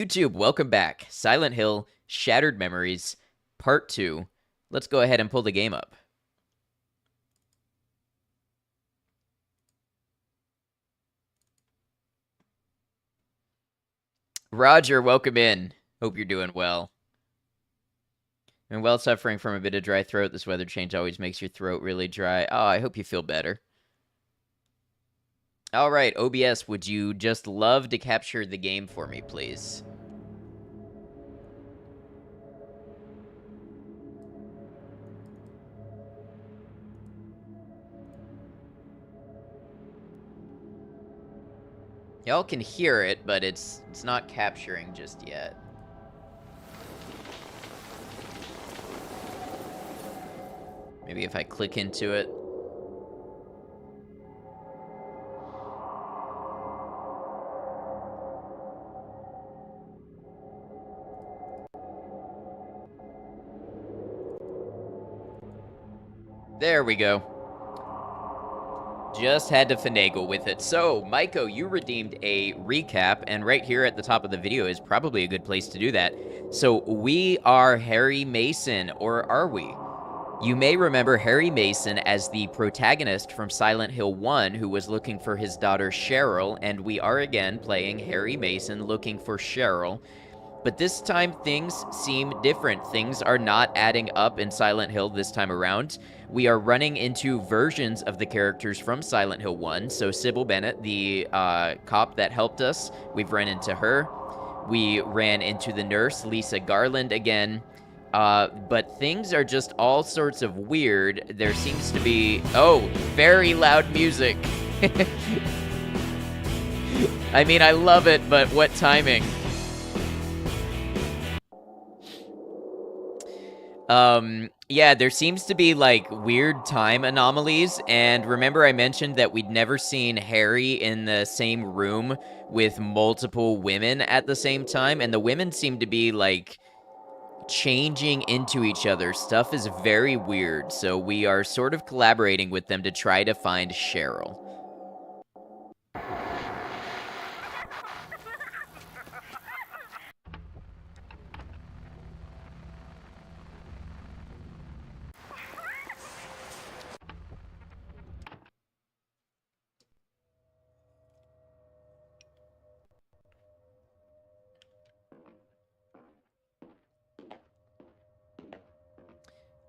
YouTube, welcome back. Silent Hill, Shattered Memories, Part 2. Let's go ahead and pull the game up. Roger, welcome in. Hope you're doing well. And while suffering from a bit of dry throat, this weather change always makes your throat really dry. Oh, I hope you feel better. All right, OBS, would you just love to capture the game for me, please? Y'all can hear it, but it's not capturing just yet. Maybe if I click into it. There we go. Just had to finagle with it. So, Maiko, you redeemed a recap, and right here at the top of the video is probably a good place to do that. So, we are Harry Mason, or are we? You may remember Harry Mason as the protagonist from Silent Hill 1 who was looking for his daughter Cheryl, and we are again playing Harry Mason looking for Cheryl. But this time, things seem different. Things are not adding up in Silent Hill this time around. We are running into versions of the characters from Silent Hill 1. So Sybil Bennett, the cop that helped us, we've run into her. We ran into the nurse, Lisa Garland, again. But things are just all sorts of weird. There seems to be... Oh, very loud music. I mean, I love it, but what timing? Yeah, there seems to be, like, weird time anomalies, and remember I mentioned that we'd never seen Harry in the same room with multiple women at the same time, and the women seem to be, like, changing into each other. Stuff is very weird, so we are sort of collaborating with them to try to find Cheryl.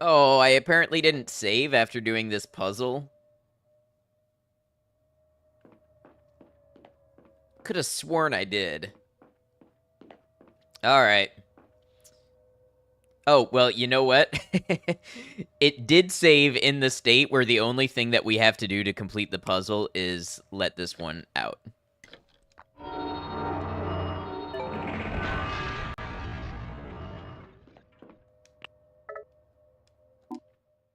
Oh, I apparently didn't save after doing this puzzle. Could have sworn I did. Alright. Oh, well, you know what? It did save in the state where the only thing that we have to do to complete the puzzle is let this one out.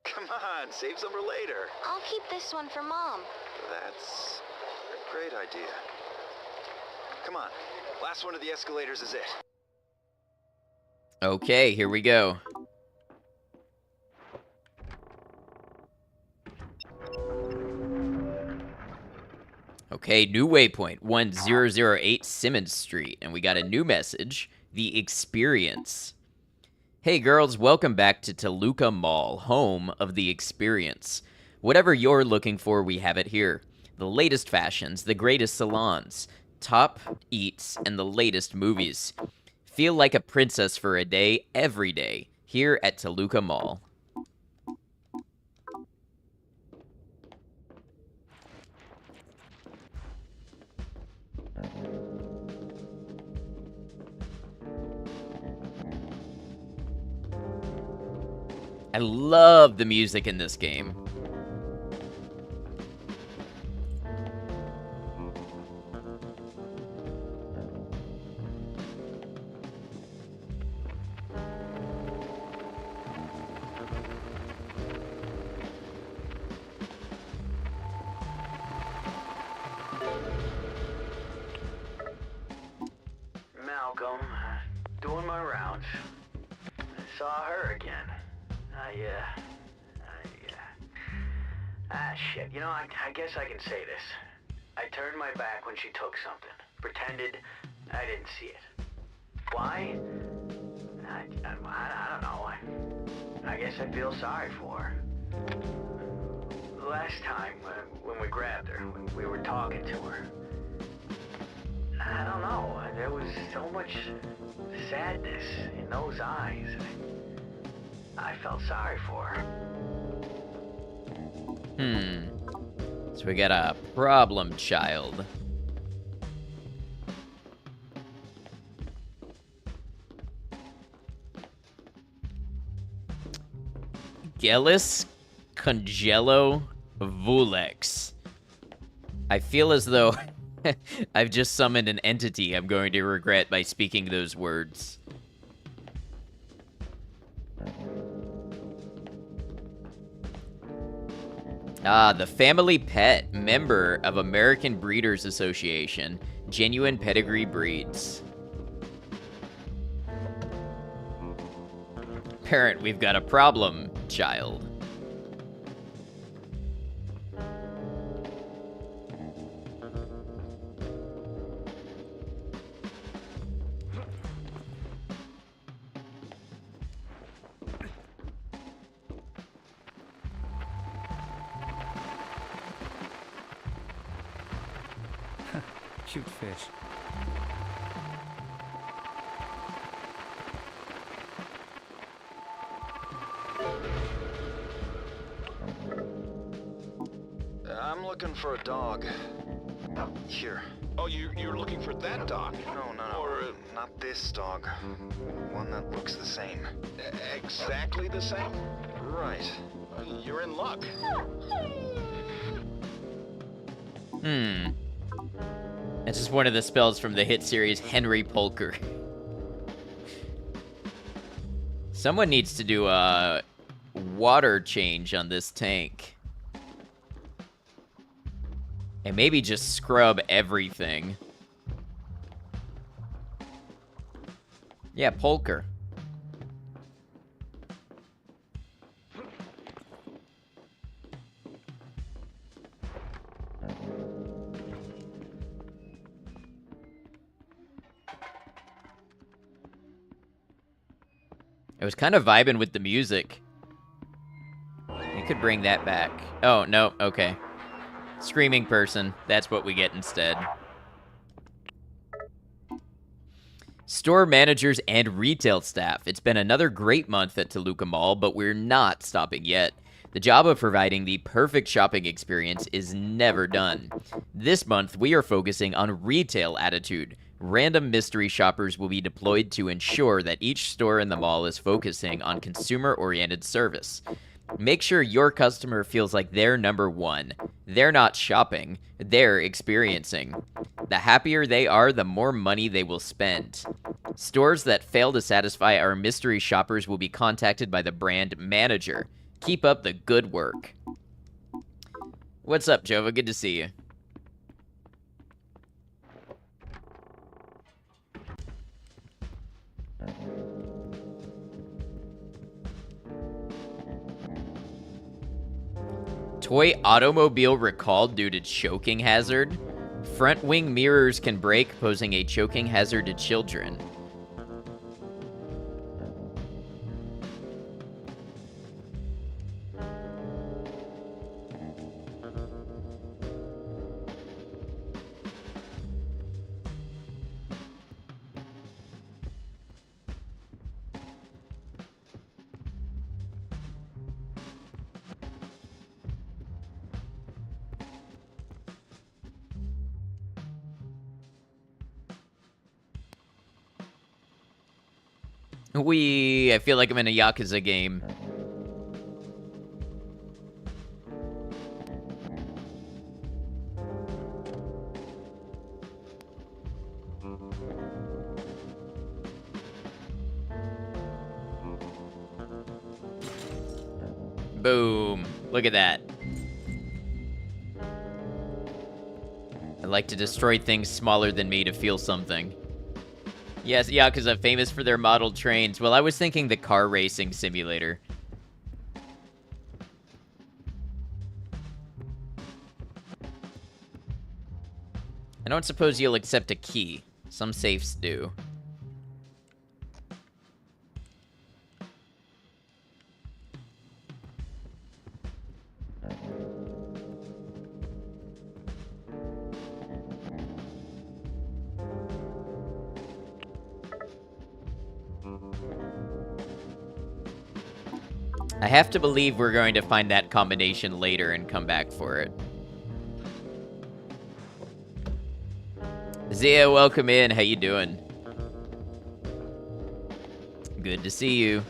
Come on, save some for later. I'll keep this one for Mom. That's a great idea. Come on, last one of the escalators is it. Okay, here we go. Okay, new waypoint, 1008 Simmons Street, and we got a new message, the experience. Hey girls, welcome back to Toluca Mall, home of the experience. Whatever you're looking for, we have it here. The latest fashions, the greatest salons, top eats, and the latest movies. Feel like a princess for a day, every day, here at Toluca Mall. I love the music in this game. Malcolm, doing my rounds. I saw her again. Shit. You know, I guess I can say this. I turned my back when she took something. Pretended I didn't see it. I feel sorry for her. Last time, when we grabbed her, when we were talking to her, I don't know, there was so much sadness in those eyes. I felt sorry for her. So we got a problem child. Gellis Congelo Vulex. I feel as though I've just summoned an entity I'm going to regret by speaking those words. Ah, the family pet, member of American Breeders Association. Genuine pedigree breeds. Parent, we've got a problem, child. Cute fish. I'm looking for a dog. Here. Oh, you're looking for that dog? No. Or not this dog. One that looks the same. exactly the same? Right. You're in luck. That's just one of the spells from the hit series Henry Polker. Someone needs to do a water change on this tank. And maybe just scrub everything. Yeah, Polker. I was kind of vibing with the music. You could bring that back. Oh, no, okay. Screaming person. That's what we get instead. Store managers and retail staff. It's been another great month at Toluca Mall, but we're not stopping yet. The job of providing the perfect shopping experience is never done. This month, we are focusing on retail attitude. Random mystery shoppers will be deployed to ensure that each store in the mall is focusing on consumer-oriented service. Make sure your customer feels like they're number one. They're not shopping, they're experiencing. The happier they are, the more money they will spend. Stores that fail to satisfy our mystery shoppers will be contacted by the brand manager. Keep up the good work. What's up, Jova? Good to see you. Toy automobile recalled due to choking hazard. Front wing mirrors can break, posing a choking hazard to children. I feel like I'm in a Yakuza game. Boom. Look at that. I like to destroy things smaller than me to feel something. Yes, Yakuza, famous for their model trains. Well, I was thinking the car racing simulator. I don't suppose you'll accept a key. Some safes do. I have to believe we're going to find that combination later and come back for it. Zia, welcome in. How you doing? Good to see you.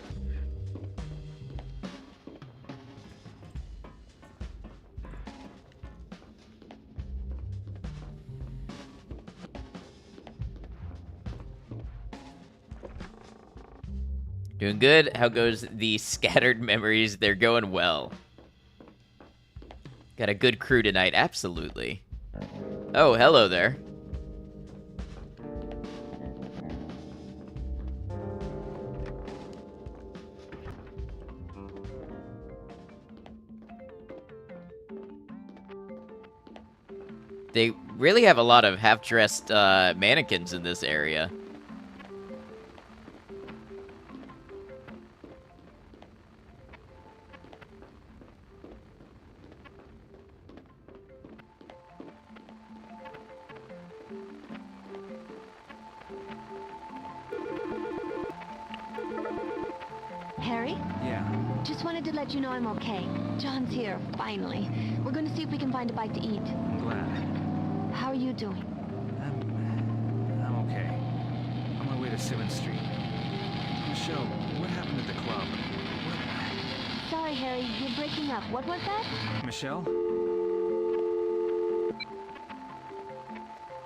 Doing good. How goes the scattered memories? They're going well. Got a good crew tonight. Absolutely. Oh, hello there. They really have a lot of half-dressed mannequins in this area. Harry? Yeah. Just wanted to let you know I'm okay. John's here, finally. We're going to see if we can find a bite to eat. I'm glad. How are you doing? I'm okay. On my way to 7th Street. Michelle, what happened at the club? Sorry, Harry, you're breaking up. What was that? Michelle?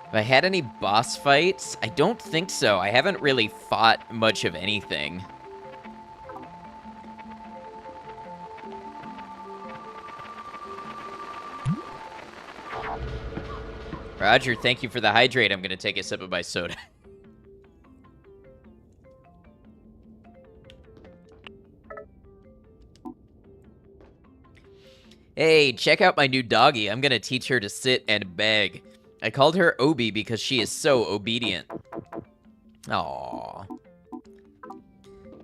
Have I had any boss fights? I don't think so. I haven't really fought much of anything. Roger, thank you for the hydrate. I'm going to take a sip of my soda. Hey, check out my new doggy. I'm going to teach her to sit and beg. I called her Obi because she is so obedient. Aww.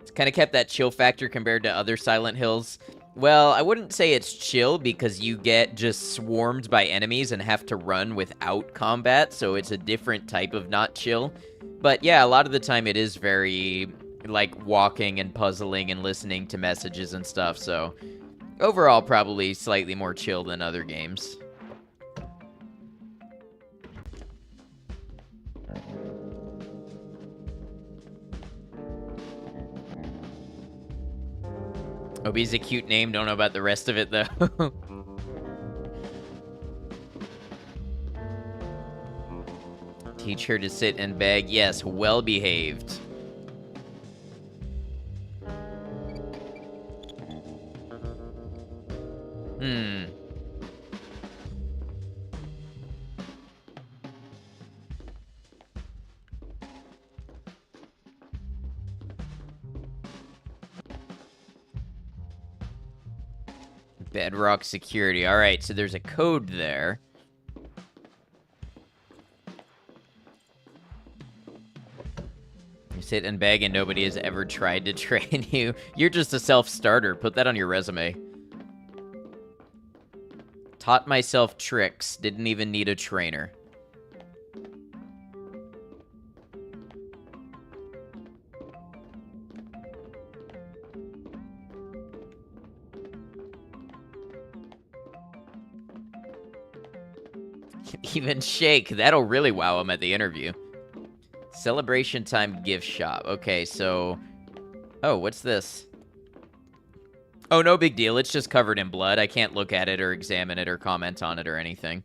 It's kind of kept that chill factor compared to other Silent Hills. Well, I wouldn't say it's chill because you get just swarmed by enemies and have to run without combat, so it's a different type of not chill. But yeah, a lot of the time it is very, like, walking and puzzling and listening to messages and stuff, so overall probably slightly more chill than other games. Obi's a cute name, don't know about the rest of it, though. Teach her to sit and beg. Yes, well behaved. Bedrock security. Alright, so there's a code there. You sit and beg and nobody has ever tried to train you. You're just a self-starter. Put that on your resume. Taught myself tricks. Didn't even need a trainer. Even shake. That'll really wow him at the interview. Celebration time gift shop. Okay, so... Oh, what's this? Oh, no big deal. It's just covered in blood. I can't look at it or examine it or comment on it or anything.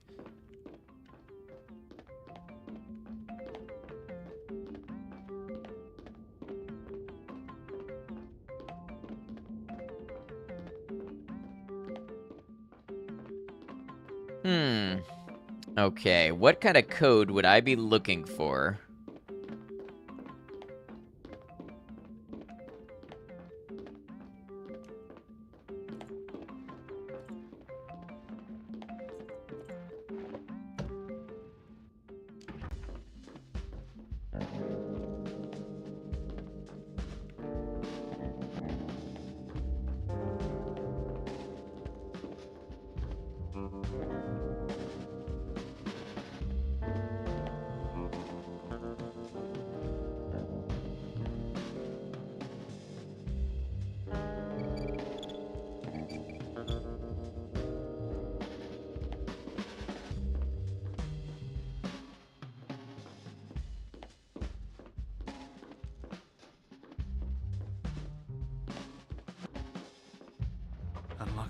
Okay, what kind of code would I be looking for?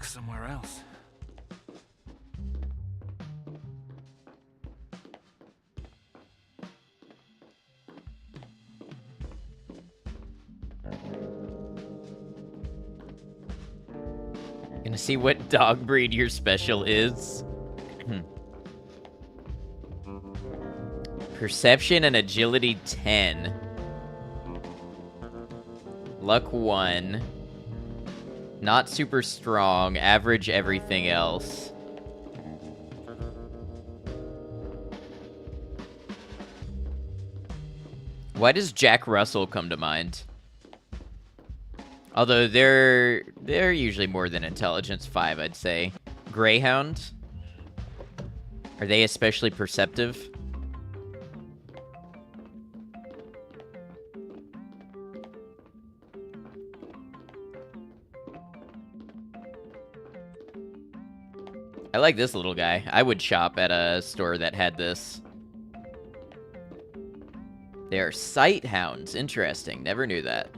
look somewhere else. Gonna see what dog breed your special is. Perception and agility 10. Luck 1. Not super strong. Average everything else. Why does Jack Russell come to mind? Although they're usually more than intelligence 5, I'd say. Greyhound? Are they especially perceptive? I like this little guy. I would shop at a store that had this. They are sight hounds. Interesting. Never knew that.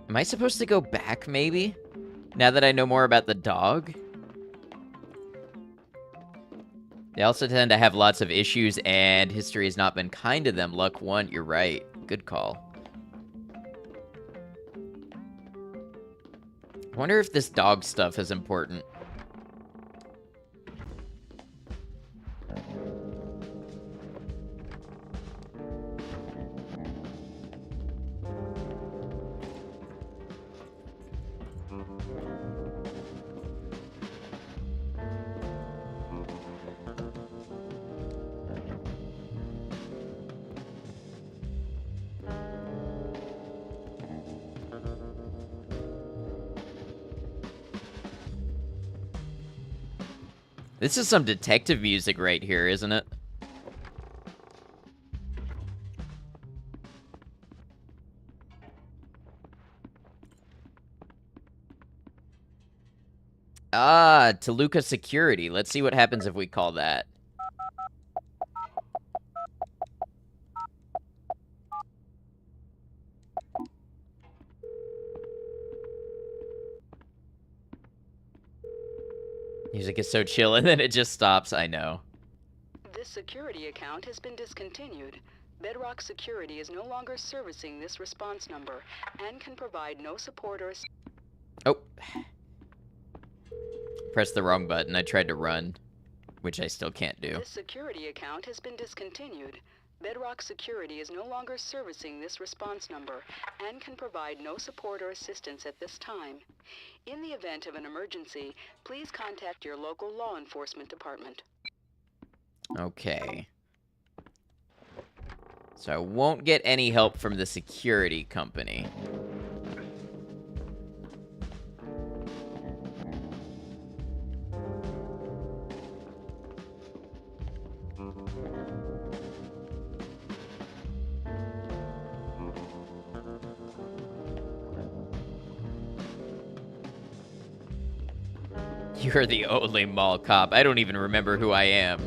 Am I supposed to go back, maybe? Now that I know more about the dog? They also tend to have lots of issues, and history has not been kind to them. Luck 1, you're right. Good call. I wonder if this dog stuff is important. This is some detective music right here, isn't it? Ah, Toluca Security. Let's see what happens if we call that. Music is so chill, and then it just stops. I know. This security account has been discontinued. Bedrock Security is no longer servicing this response number and can provide no support or... Oh. Pressed the wrong button. I tried to run, which I still can't do. This security account has been discontinued. Bedrock Security is no longer servicing this response number and can provide no support or assistance at this time. In the event of an emergency, please contact your local law enforcement department. Okay. So I won't get any help from the security company. You're the only mall cop. I don't even remember who I am.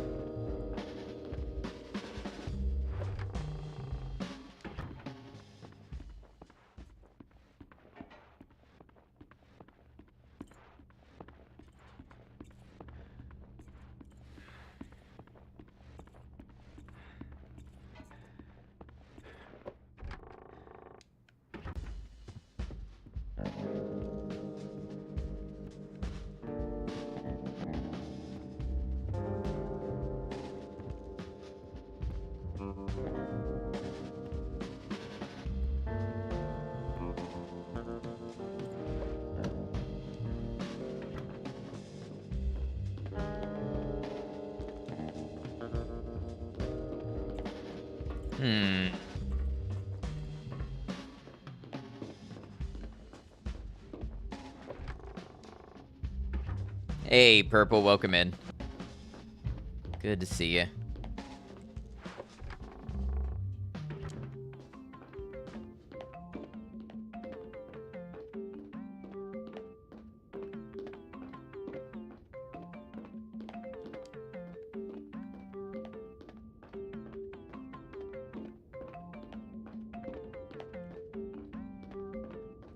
Hey, Purple, welcome in. Good to see you.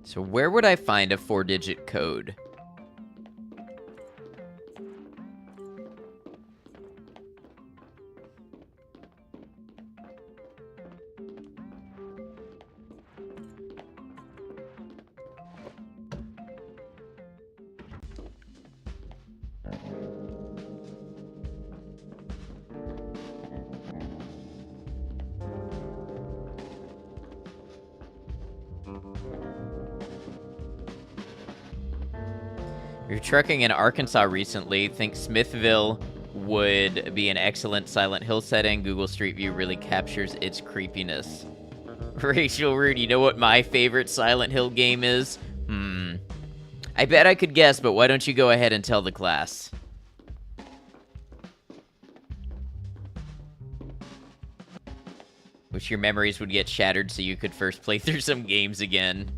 So where would I find a 4-digit code? You're trucking in Arkansas recently. Think Smithville would be an excellent Silent Hill setting. Google Street View really captures its creepiness. Rachel Rude, you know what my favorite Silent Hill game is? I bet I could guess, but why don't you go ahead and tell the class? Wish your memories would get shattered so you could first play through some games again.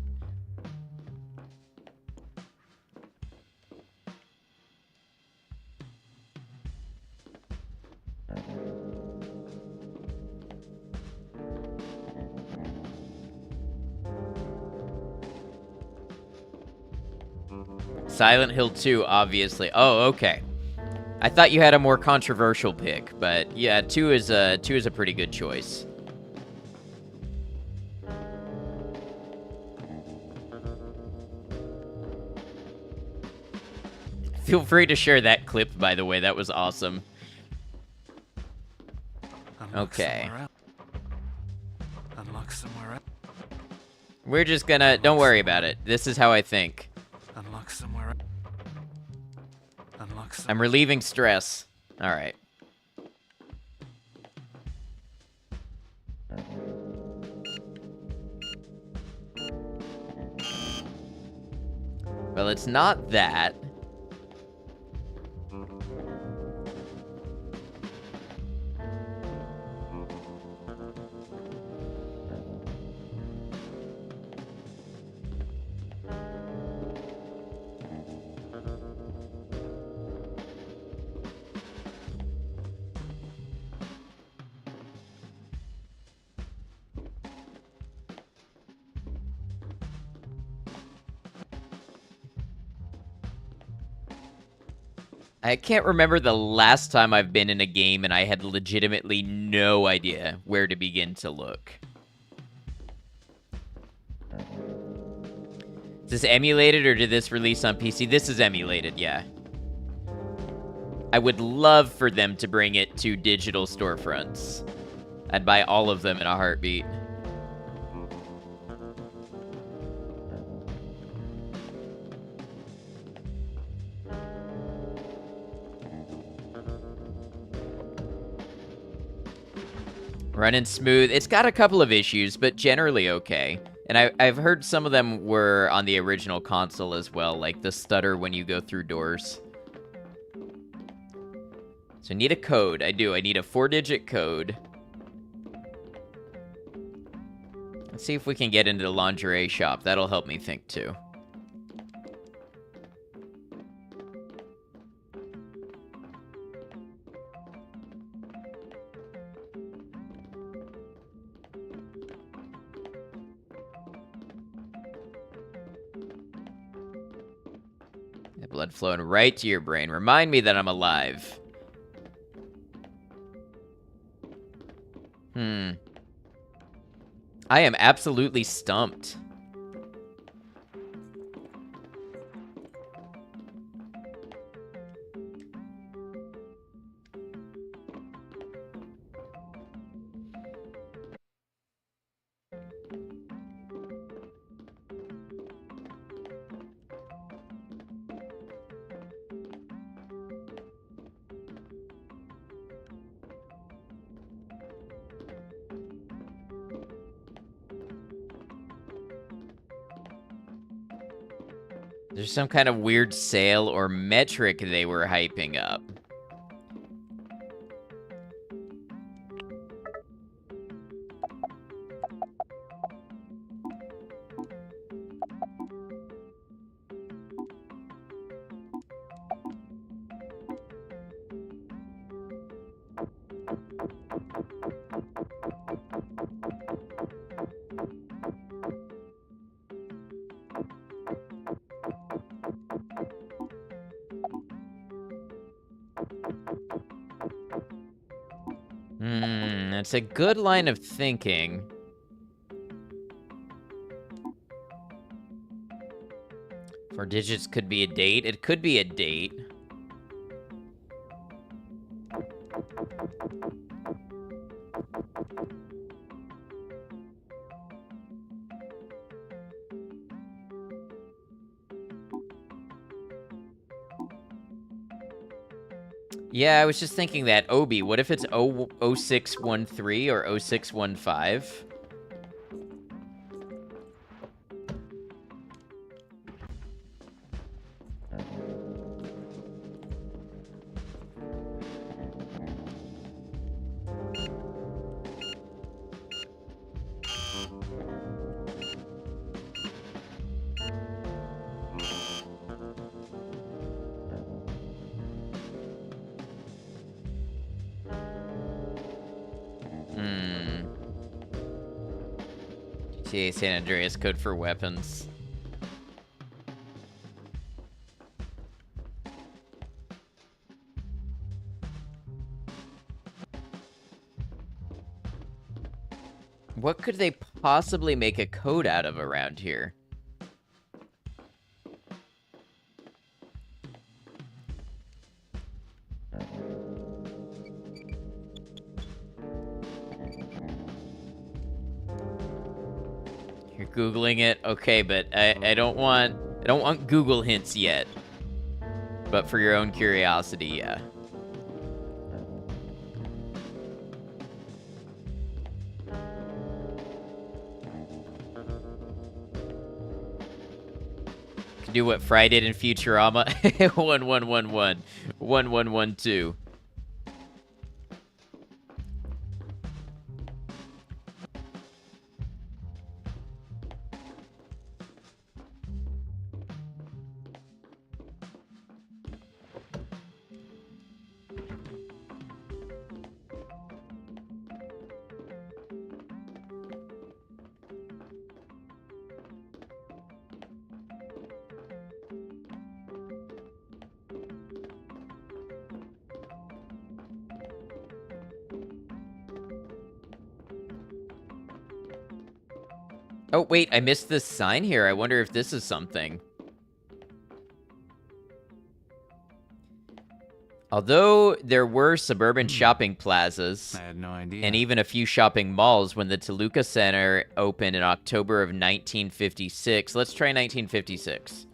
Silent Hill 2, obviously. Oh, okay. I thought you had a more controversial pick, but yeah, 2 is a pretty good choice. Feel free to share that clip, by the way. That was awesome. Okay. Unlock somewhere else. We're just gonna... Don't worry about it. This is how I think. Unlock somewhere else. Unlock I'm relieving stress. Alright. Well, it's not that. I can't remember the last time I've been in a game and I had legitimately no idea where to begin to look. Is this emulated or did this release on PC? This is emulated, yeah. I would love for them to bring it to digital storefronts. I'd buy all of them in a heartbeat. Running smooth. It's got a couple of issues, but generally okay. And I've heard some of them were on the original console as well, like the stutter when you go through doors. So I need a code. I do. I need a 4-digit code. Let's see if we can get into the lingerie shop. That'll help me think too. Blood flowing right to your brain. Remind me that I'm alive. I am absolutely stumped. There's some kind of weird sale or metric they were hyping up. That's a good line of thinking. Four digits could be a date. It could be a date. Yeah, I was just thinking that. Obi, what if it's 0613 or 0615? GTA San Andreas code for weapons. What could they possibly make a code out of around here? You're Googling it? Okay, but I don't want Google hints yet. But for your own curiosity, yeah. Can do what Fry did in Futurama. 1111. 1112. Oh, wait, I missed this sign here. I wonder if this is something. Although there were suburban shopping plazas, I had no idea. and even a few shopping malls when the Toluca Center opened in October of 1956. Let's try 1956.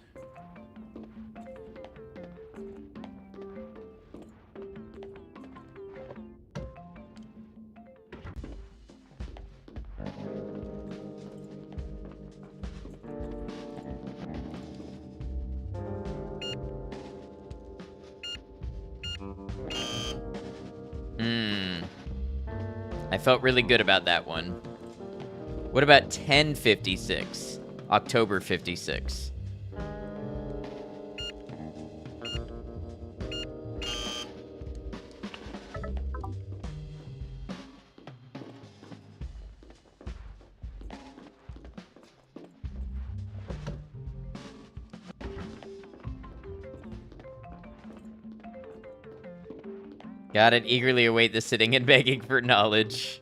I felt really good about that one. What about 1056? October 56. Got it. Eagerly await the sitting and begging for knowledge.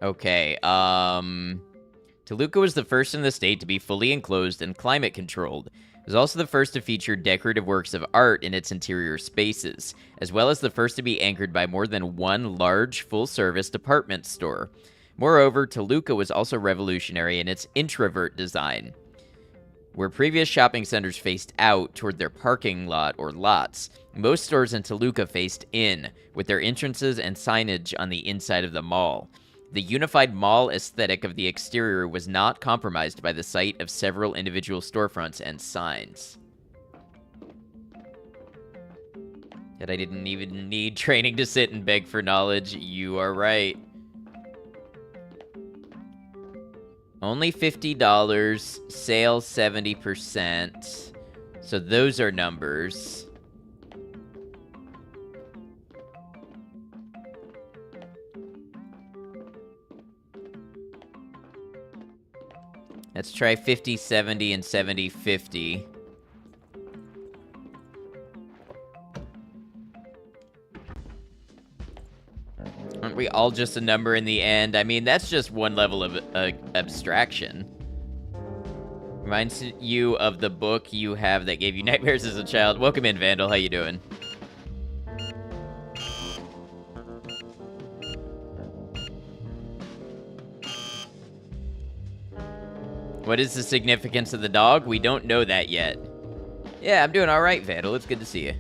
Okay, Toluca was the first in the state to be fully enclosed and climate controlled. It was also the first to feature decorative works of art in its interior spaces, as well as the first to be anchored by more than one large, full-service department store. Moreover, Toluca was also revolutionary in its introvert design. Where previous shopping centers faced out toward their parking lot or lots, most stores in Toluca faced in, with their entrances and signage on the inside of the mall. The unified mall aesthetic of the exterior was not compromised by the sight of several individual storefronts and signs. That I didn't even need training to sit and beg for knowledge. You are right. Only $50, sale 70%. So those are numbers. Let's try 50, 70, and 70, 50. Aren't we all just a number in the end? I mean, that's just one level of abstraction. Reminds you of the book you have that gave you nightmares as a child. Welcome in, Vandal. How you doing? What is the significance of the dog? We don't know that yet. Yeah, I'm doing all right, Vandal. It's good to see you.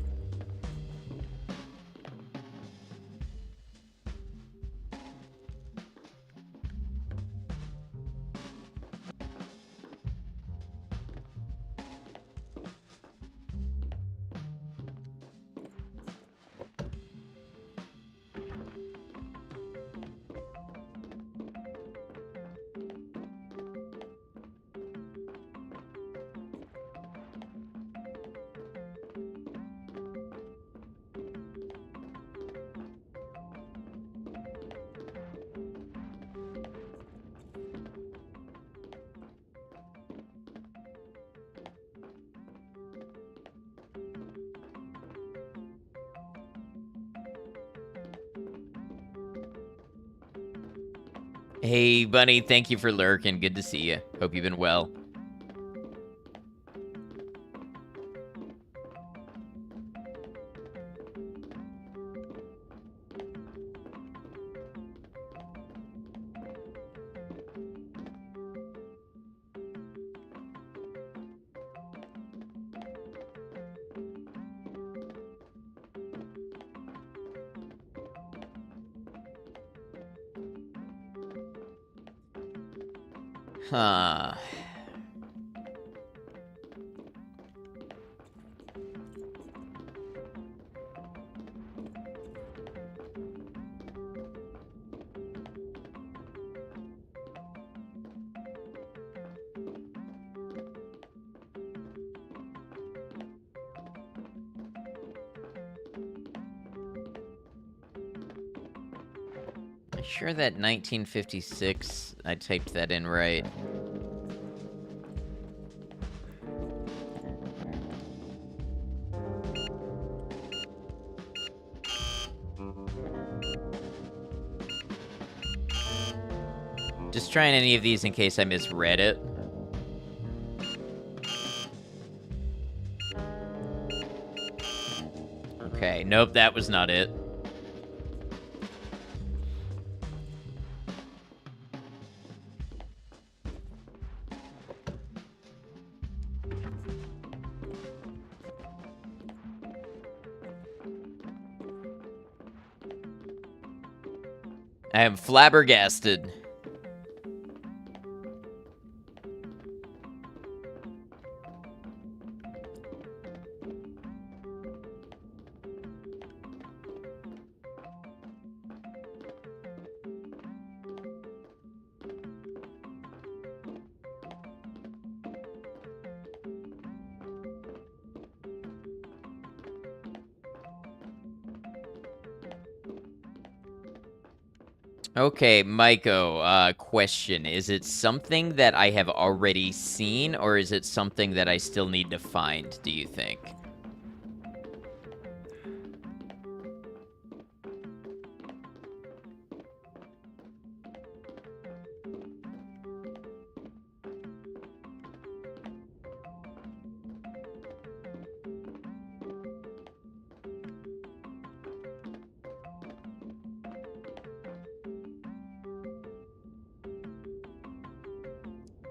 Hey, Bunny, thank you for lurking. Good to see you. Hope you've been well. Huh. I'm sure that 1956, I typed that in right. Just trying any of these in case I misread it. Okay, nope, that was not it. I am flabbergasted. Okay, Maiko, question. Is it something that I have already seen, or is it something that I still need to find, do you think?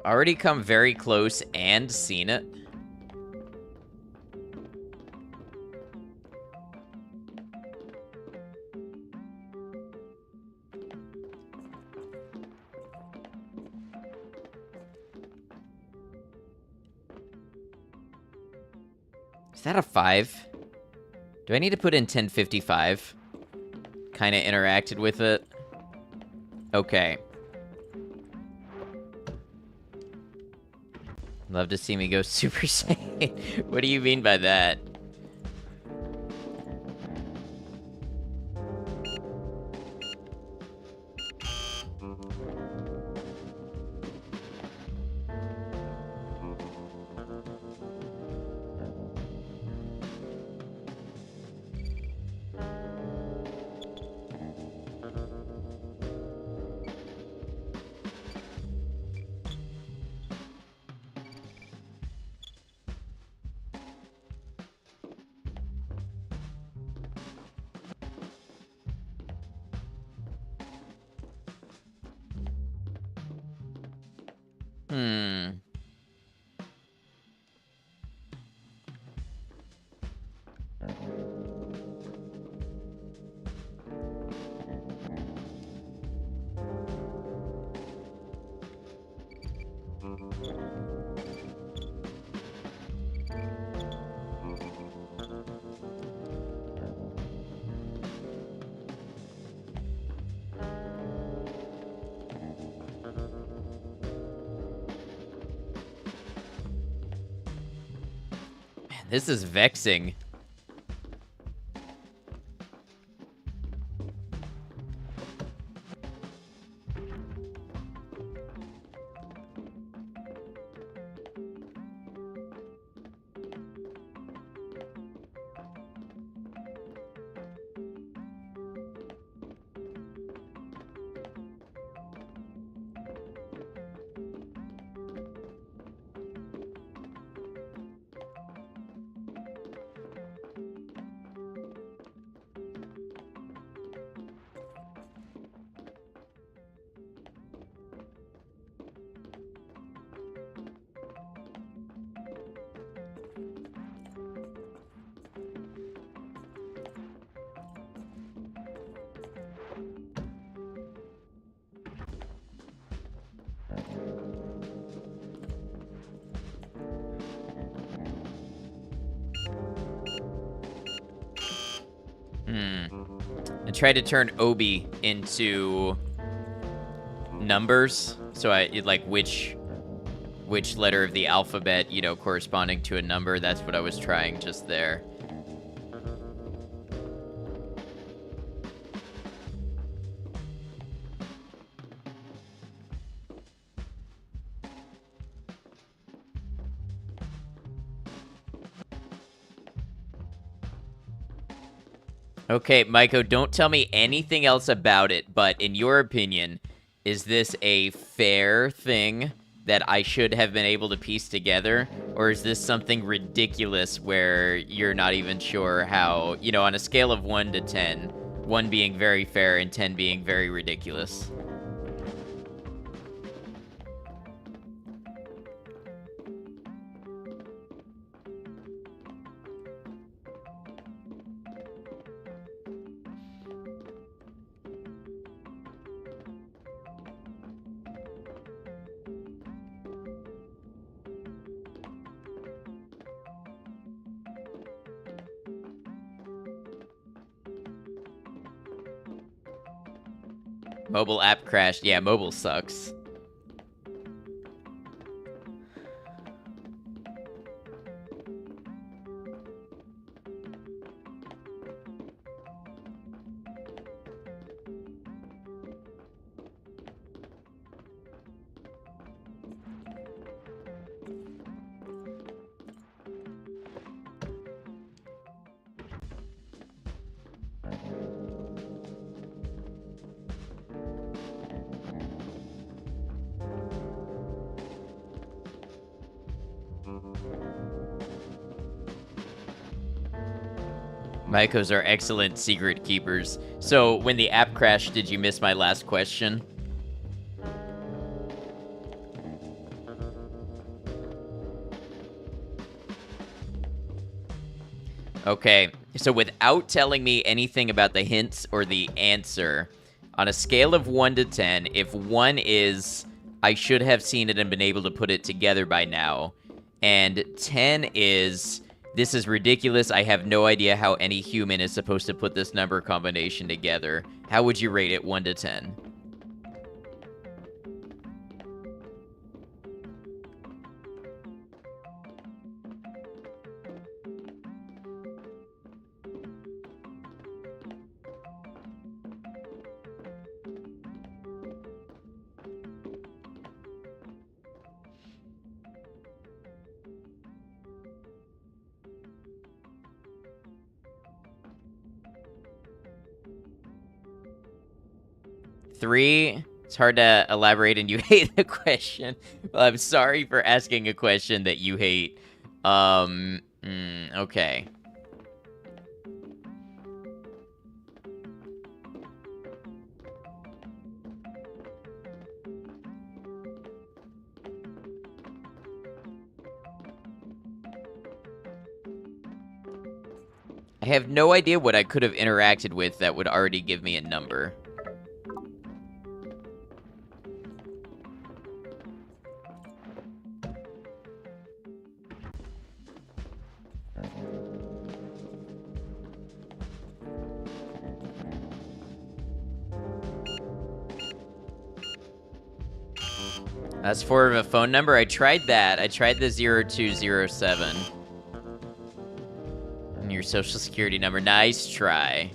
Already come very close and seen it. Is that a 5? Do I need to put in 1055? Kind of interacted with it. Okay. Love to see me go Super Saiyan. What do you mean by that? Hmm. Man, this is vexing. And try to turn Obi into numbers. So like which letter of the alphabet, you know, corresponding to a number. That's what I was trying just there. Okay, Maiko, don't tell me anything else about it, but in your opinion, is this a fair thing that I should have been able to piece together? Or is this something ridiculous where you're not even sure how, you know, on a scale of 1 to 10, 1 being very fair and 10 being very ridiculous? Mobile app crashed. Yeah, mobile sucks. Maikos are excellent secret keepers. So, when the app crashed, did you miss my last question? Okay, so without telling me anything about the hints or the answer, on a scale of 1 to 10, if 1 is, I should have seen it and been able to put it together by now, and 10 is, this is ridiculous, I have no idea how any human is supposed to put this number combination together, how would you rate it 1 to 10? Three, it's hard to elaborate and you hate the question. Well, I'm sorry for asking a question that you hate. Okay. I have no idea what I could have interacted with that would already give me a number. That's for a phone number. I tried that. I tried the 0207. And your social security number. Nice try.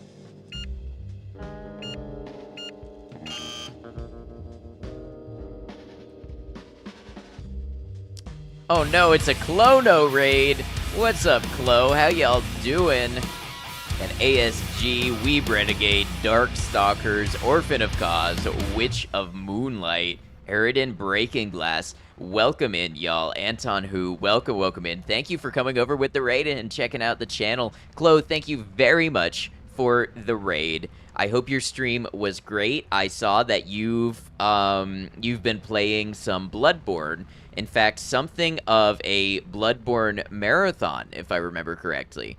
Oh no, it's a Clono raid. What's up, Clo? How y'all doing? An ASG, Weeb Renegade, Darkstalkers, Orphan of Cause, Witch of Moonlight, Eridan Breaking Glass. Welcome in, y'all. Anton Who, welcome in. Thank you for coming over with the raid and checking out the channel. Chloe, thank you very much for the raid. I hope your stream was great. I saw that you've been playing some Bloodborne. In fact, something of a Bloodborne marathon, if I remember correctly.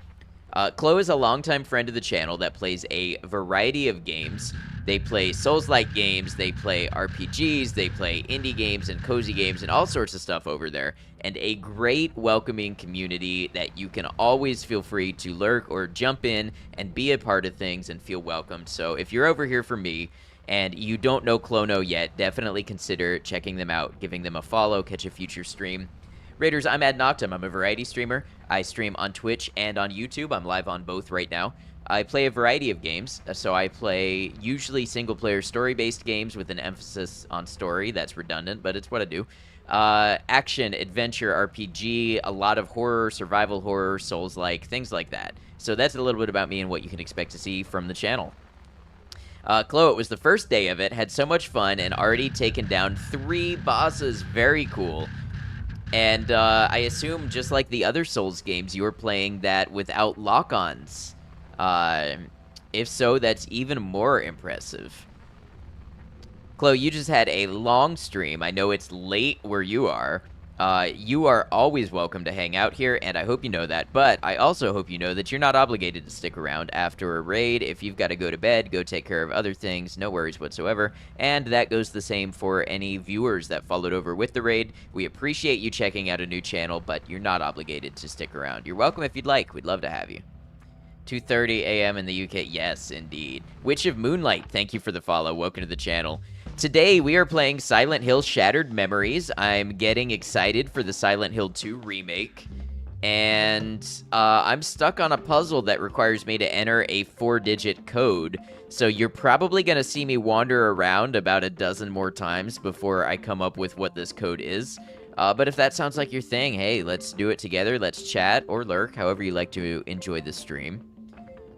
Chloe is a longtime friend of the channel that plays a variety of games. They play Souls-like games, they play RPGs, they play indie games and cozy games and all sorts of stuff over there. And a great welcoming community that you can always feel free to lurk or jump in and be a part of things and feel welcomed. So if you're over here for me and you don't know Clono yet, definitely consider checking them out, giving them a follow, catch a future stream. Raiders, I'm Ad Noctum. I'm a variety streamer. I stream on Twitch and on YouTube. I'm live on both right now. I play a variety of games, so I play usually single-player story-based games with an emphasis on story. That's redundant, but it's what I do. Action, adventure, RPG, a lot of horror, survival horror, Souls-like, things like that. So that's a little bit about me and what you can expect to see from the channel. Chloe, it was the first day of it, had so much fun, and already taken down 3 bosses. Very cool. And I assume, just like the other Souls games, you were playing that without lock-ons. If so, that's even more impressive. Chloe, you just had a long stream. I know it's late where you are. You are always welcome to hang out here, and I hope you know that. But I also hope you know that you're not obligated to stick around after a raid. If you've got to go to bed, go take care of other things, no worries whatsoever. And that goes the same for any viewers that followed over with the raid. We appreciate you checking out a new channel, but you're not obligated to stick around. You're welcome if you'd like. We'd love to have you. 2:30 a.m. in the UK. Yes, indeed. Witch of Moonlight, thank you for the follow. Welcome to the channel. Today, we are playing Silent Hill Shattered Memories. I'm getting excited for the Silent Hill 2 remake. And I'm stuck on a puzzle that requires me to enter a 4-digit code. So you're probably going to see me wander around about a dozen more times before I come up with what this code is. But if that sounds like your thing, hey, let's do it together. Let's chat or lurk, however you like to enjoy the stream.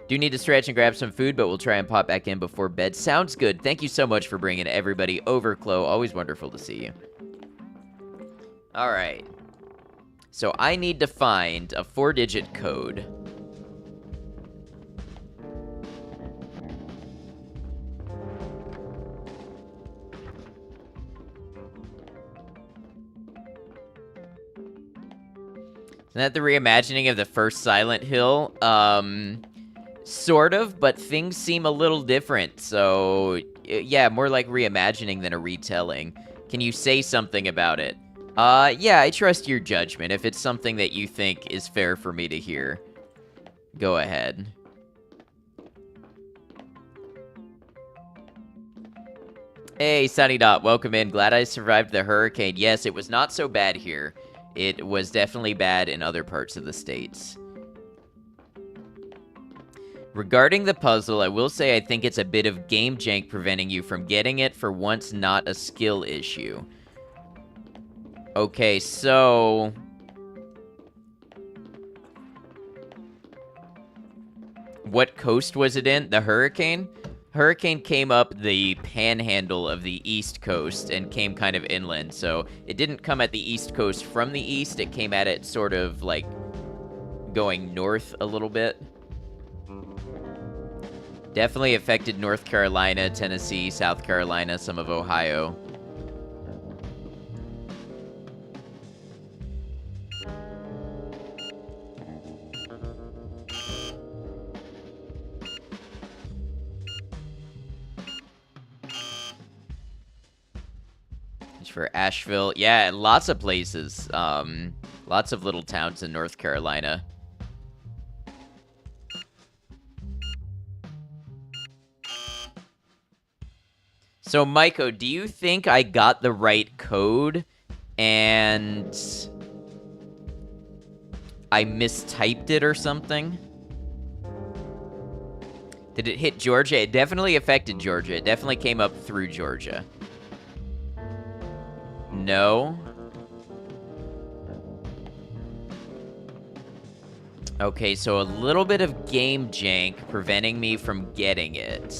Do need to stretch and grab some food, but we'll try and pop back in before bed. Sounds good. Thank you so much for bringing everybody over, Chloe. Always wonderful to see you. All right. So I need to find a 4-digit code. Isn't that the reimagining of the first Silent Hill? Sort of, but things seem a little different, so yeah, more like reimagining than a retelling. Can you say something about it? Yeah, I trust your judgment. If it's something that you think is fair for me to hear, go ahead. Hey, Sunny Dot, welcome in. Glad I survived the hurricane. Yes, it was not so bad here. It was definitely bad in other parts of the States. Regarding the puzzle, I will say I think it's a bit of game jank preventing you from getting it, for once not a skill issue. Okay, so... what coast was it in? The hurricane? Hurricane came up the panhandle of the east coast and came kind of inland, so it didn't come at the east coast from the east, it came at it sort of like going north a little bit. Definitely affected North Carolina, Tennessee, South Carolina, some of Ohio. for Asheville. Yeah, lots of places. Lots of little towns in North Carolina. So, Maiko, do you think I got the right code and I mistyped it or something? Did it hit Georgia? It definitely affected Georgia. It definitely came up through Georgia. No. Okay, so a little bit of game jank preventing me from getting it.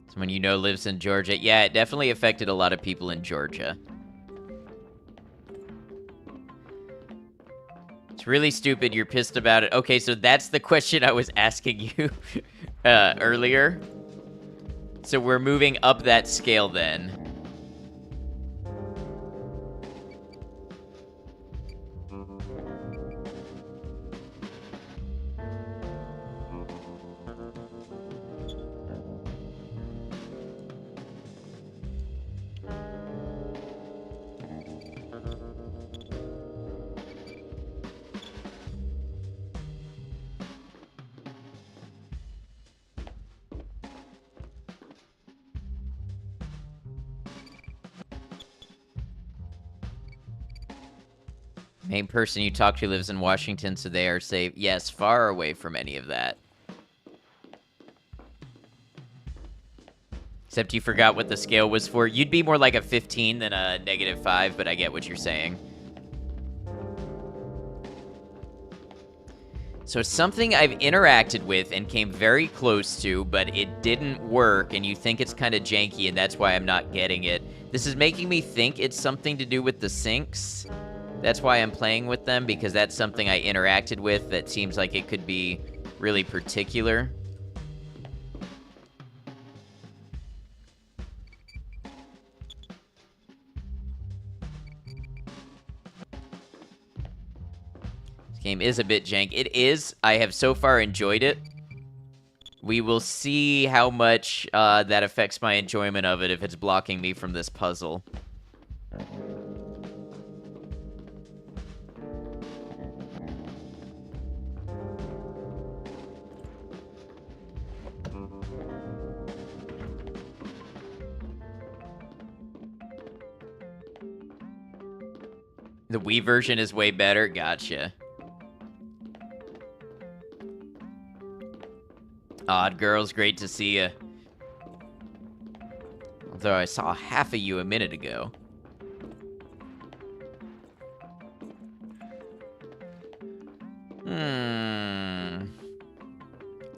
Someone you know lives in Georgia. Yeah, it definitely affected a lot of people in Georgia. It's really stupid. You're pissed about it. Okay, so that's the question I was asking you earlier. So we're moving up that scale then. Main person you talk to lives in Washington, so they are safe. Yes, far away from any of that. Except you forgot what the scale was for. You'd be more like a 15 than a -5, but I get what you're saying. So something I've interacted with and came very close to, but it didn't work, and you think it's kind of janky, and that's why I'm not getting it. This is making me think it's something to do with the sinks. That's why I'm playing with them, because that's something I interacted with that seems like it could be really particular. This game is a bit jank. It is. I have so far enjoyed it. We will see how much that affects my enjoyment of it if it's blocking me from this puzzle. The Wii version is way better? Gotcha. Odd Girls, great to see you. Although I saw half of you a minute ago.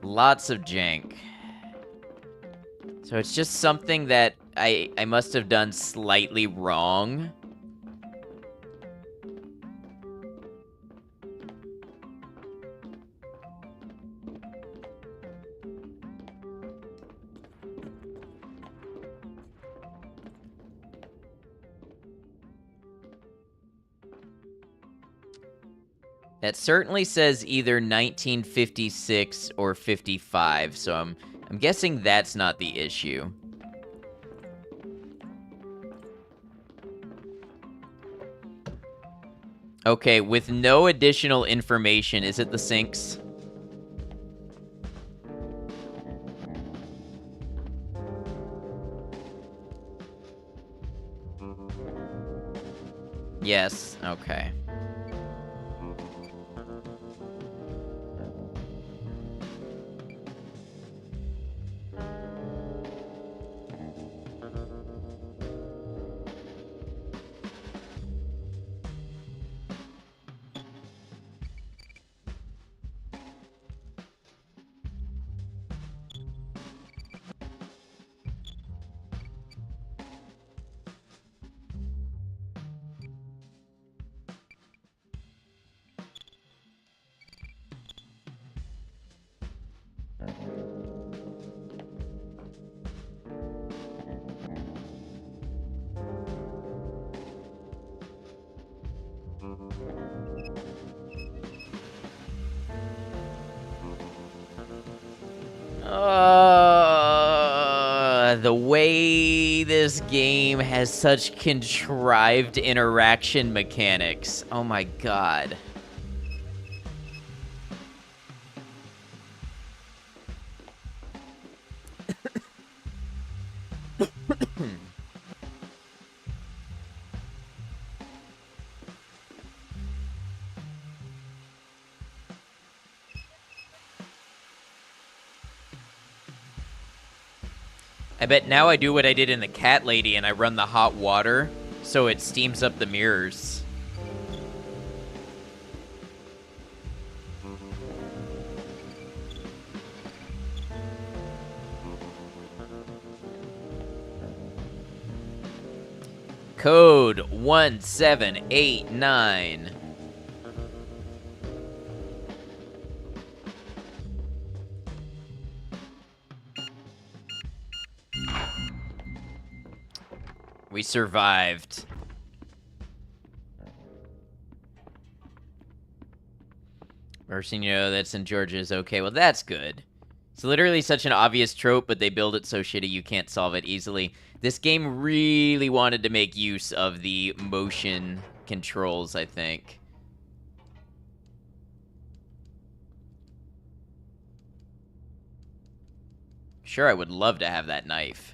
Lots of jank. So it's just something that I must have done slightly wrong. That certainly says either 1956 or 55, so I'm guessing that's not the issue. Okay, with no additional information, is it the sinks? Yes, okay. The way this game has such contrived interaction mechanics. Oh my god. I bet now I do what I did in the Cat Lady and I run the hot water so it steams up the mirrors. Code 1789. We survived. Mercenio, that's in Georgia is okay. Well, that's good. It's literally such an obvious trope, but they build it so shitty you can't solve it easily. This game really wanted to make use of the motion controls, I think. Sure, I would love to have that knife.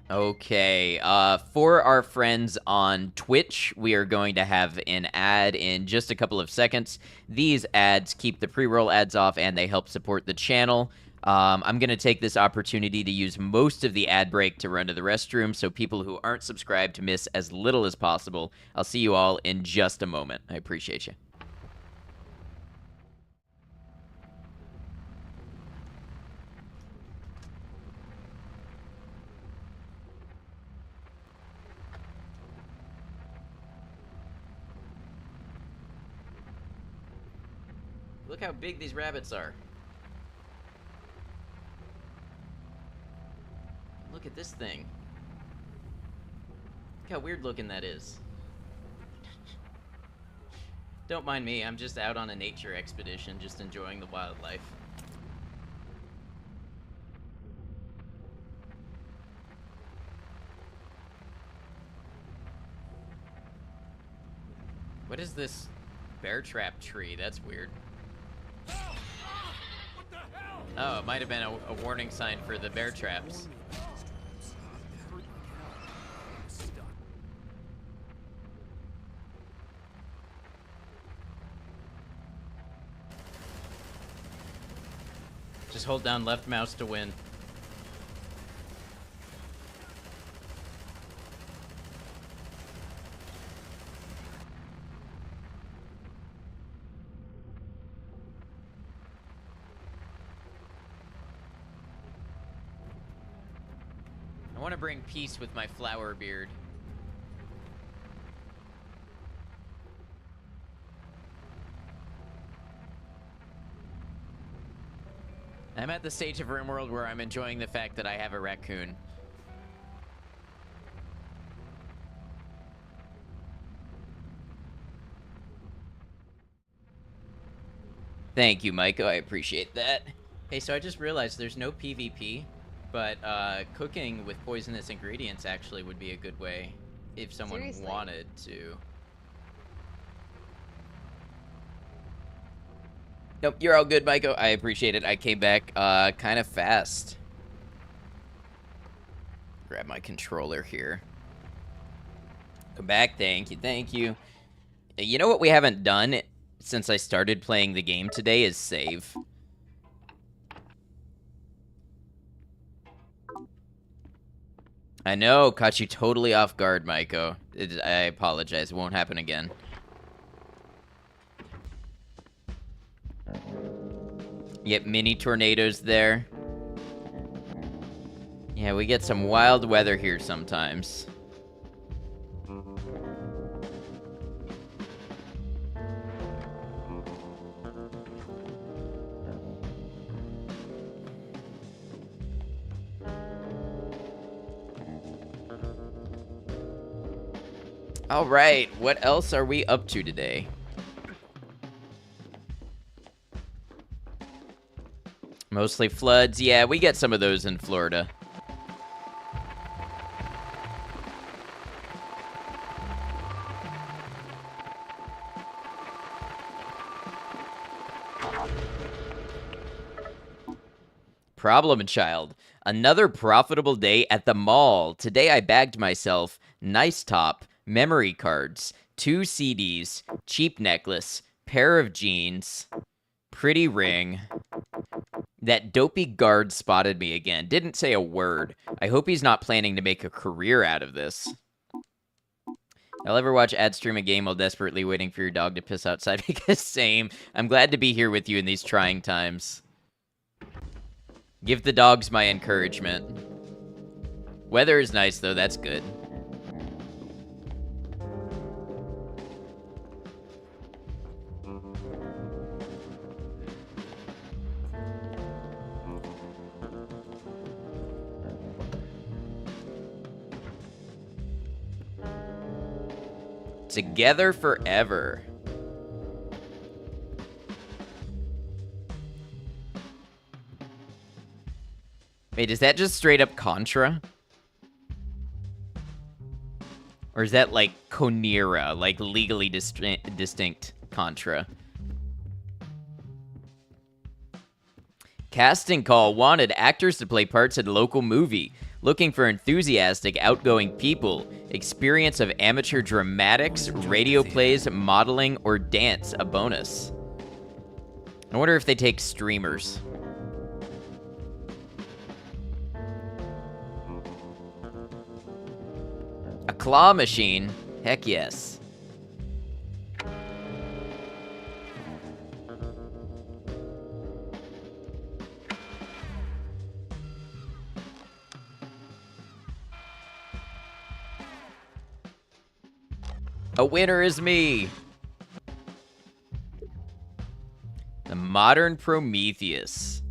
Okay, for our friends on Twitch, we are going to have an ad in just a couple of seconds. These ads keep the pre-roll ads off, and they help support the channel. I'm going to take this opportunity to use most of the ad break to run to the restroom, so people who aren't subscribed to miss as little as possible. I'll see you all in just a moment. I appreciate you. Look how big these rabbits are. Look at this thing. Look how weird looking that is. Don't mind me, I'm just out on a nature expedition, just enjoying the wildlife. What is this bear trap tree? That's weird. Oh, it might have been a warning sign for the bear traps. Just hold down left mouse to win. I want to bring peace with my flower beard. I'm at the stage of RimWorld where I'm enjoying the fact that I have a raccoon. Thank you, Micah. I appreciate that. Hey, so I just realized there's no PvP, but cooking with poisonous ingredients actually would be a good way if someone wanted to. Nope, you're all good, Micah. I appreciate it. I came back kind of fast. Grab my controller here. Come back. Thank you. Thank you. You know what we haven't done since I started playing the game today is save. I know, caught you totally off guard, Maiko. I apologize. It won't happen again. Yep, mini tornadoes there. Yeah, we get some wild weather here sometimes. All right, what else are we up to today? Mostly floods. Yeah, we get some of those in Florida. Problem child. Another profitable day at the mall. Today I bagged myself nice top, memory cards, 2 CDs, cheap necklace, pair of jeans, pretty ring. That dopey guard spotted me again. Didn't say a word. I hope he's not planning to make a career out of this. I'll ever watch ad stream a game while desperately waiting for your dog to piss outside because same. I'm glad to be here with you in these trying times. Give the dogs my encouragement. Weather is nice, though. That's good. Together forever. Wait, is that just straight up Contra? Or is that like Conera, like legally distinct Contra? Casting call wanted actors to play parts in local movie. Looking for enthusiastic, outgoing people. Experience of amateur dramatics, radio plays, modeling, or dance, a bonus. I wonder if they take streamers. A claw machine? Heck yes. A winner is me! The modern Prometheus.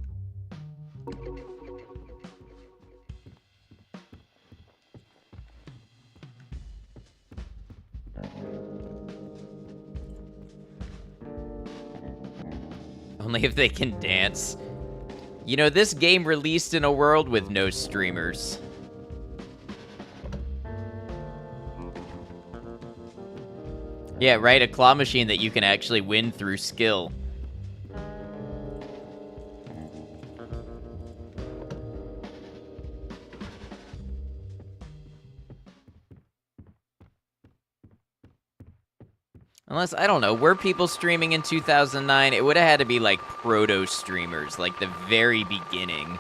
Only if they can dance. You know, this game released in a world with no streamers. Yeah, right, a claw machine that you can actually win through skill. Unless, I don't know, were people streaming in 2009? It would have had to be like proto-streamers, like the very beginning.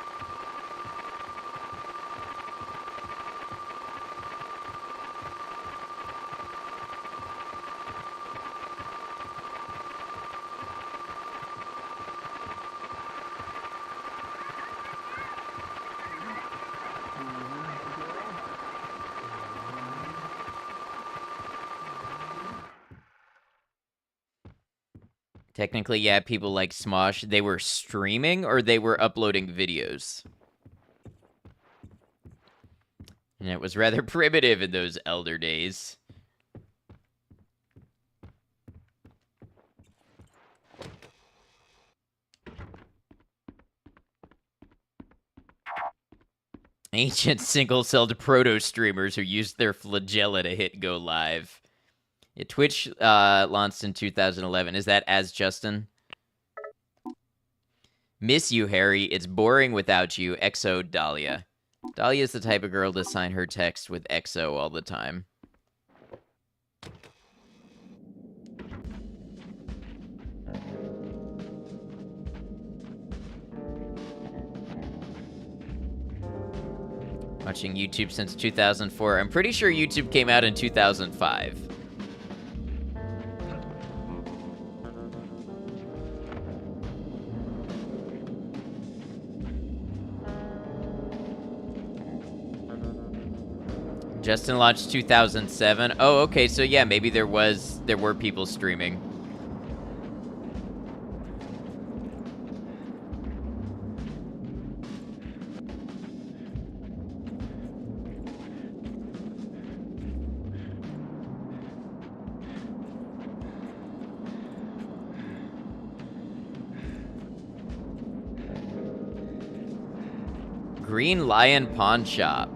Technically, yeah, people like Smosh, they were streaming or they were uploading videos. And it was rather primitive in those elder days. Ancient single-celled proto-streamers who used their flagella to hit go live. Yeah, Twitch launched in 2011. Is that as Justin? Miss you, Harry. It's boring without you. XO Dahlia. Dahlia's the type of girl to sign her text with XO all the time. Watching YouTube since 2004. I'm pretty sure YouTube came out in 2005. Justin launched 2007. Oh, okay, so yeah, maybe there were people streaming. Green Lion Pawn Shop.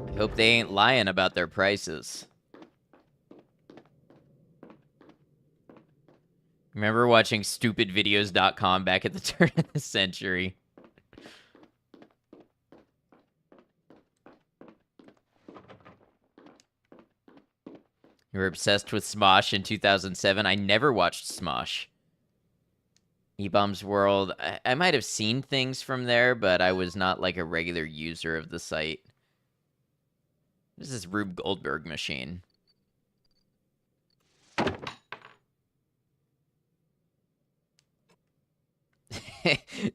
I hope they ain't lying about their prices. Remember watching stupidvideos.com back at the turn of the century? You were obsessed with Smosh in 2007. I never watched Smosh. E-Bombs World. I might have seen things from there, but I was not like a regular user of the site. This is Rube Goldberg machine.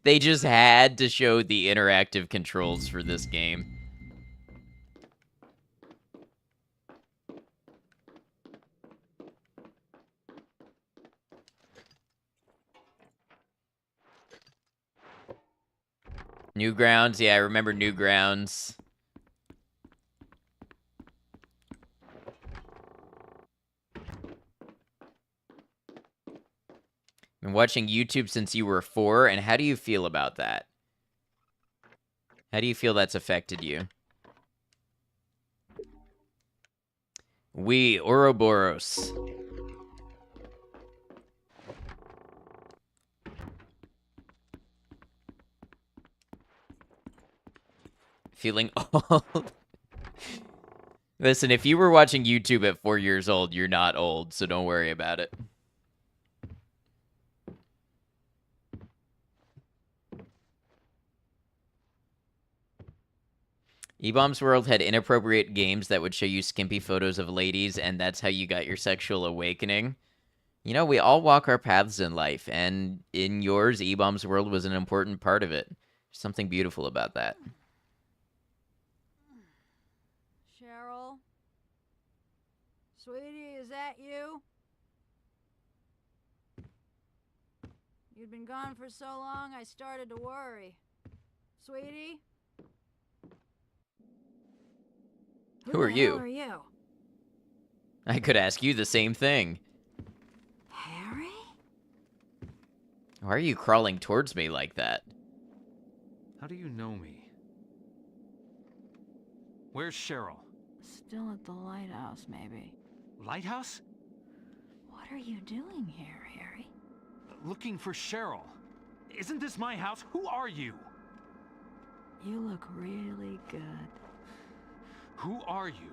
They just had to show the interactive controls for this game. Newgrounds, yeah, I remember Newgrounds. Been watching YouTube since you were 4, and how do you feel about that? How do you feel that's affected you? We Ouroboros. Feeling old? Listen, if you were watching YouTube at 4 years old, you're not old, so don't worry about it. E-Bombs World had inappropriate games that would show you skimpy photos of ladies, and that's how you got your sexual awakening. You know, we all walk our paths in life, and in yours, E-Bombs World was an important part of it. There's something beautiful about that. Cheryl? Sweetie, is that you? You'd been gone for so long, I started to worry. Sweetie? Who are you? Who are you? I could ask you the same thing. Harry? Why are you crawling towards me like that? How do you know me? Where's Cheryl? Still at the lighthouse, maybe. Lighthouse? What are you doing here, Harry? Looking for Cheryl. Isn't this my house? Who are you? You look really good. Who are you?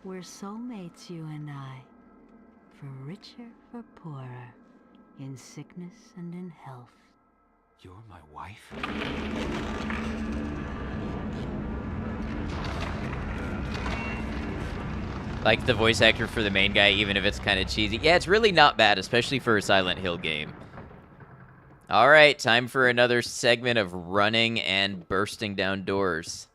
We're soulmates, you and I. For richer, for poorer. In sickness and in health. You're my wife? Like the voice actor for the main guy, even if it's kind of cheesy. Yeah, it's really not bad, especially for a Silent Hill game. All right, time for another segment of running and bursting down doors.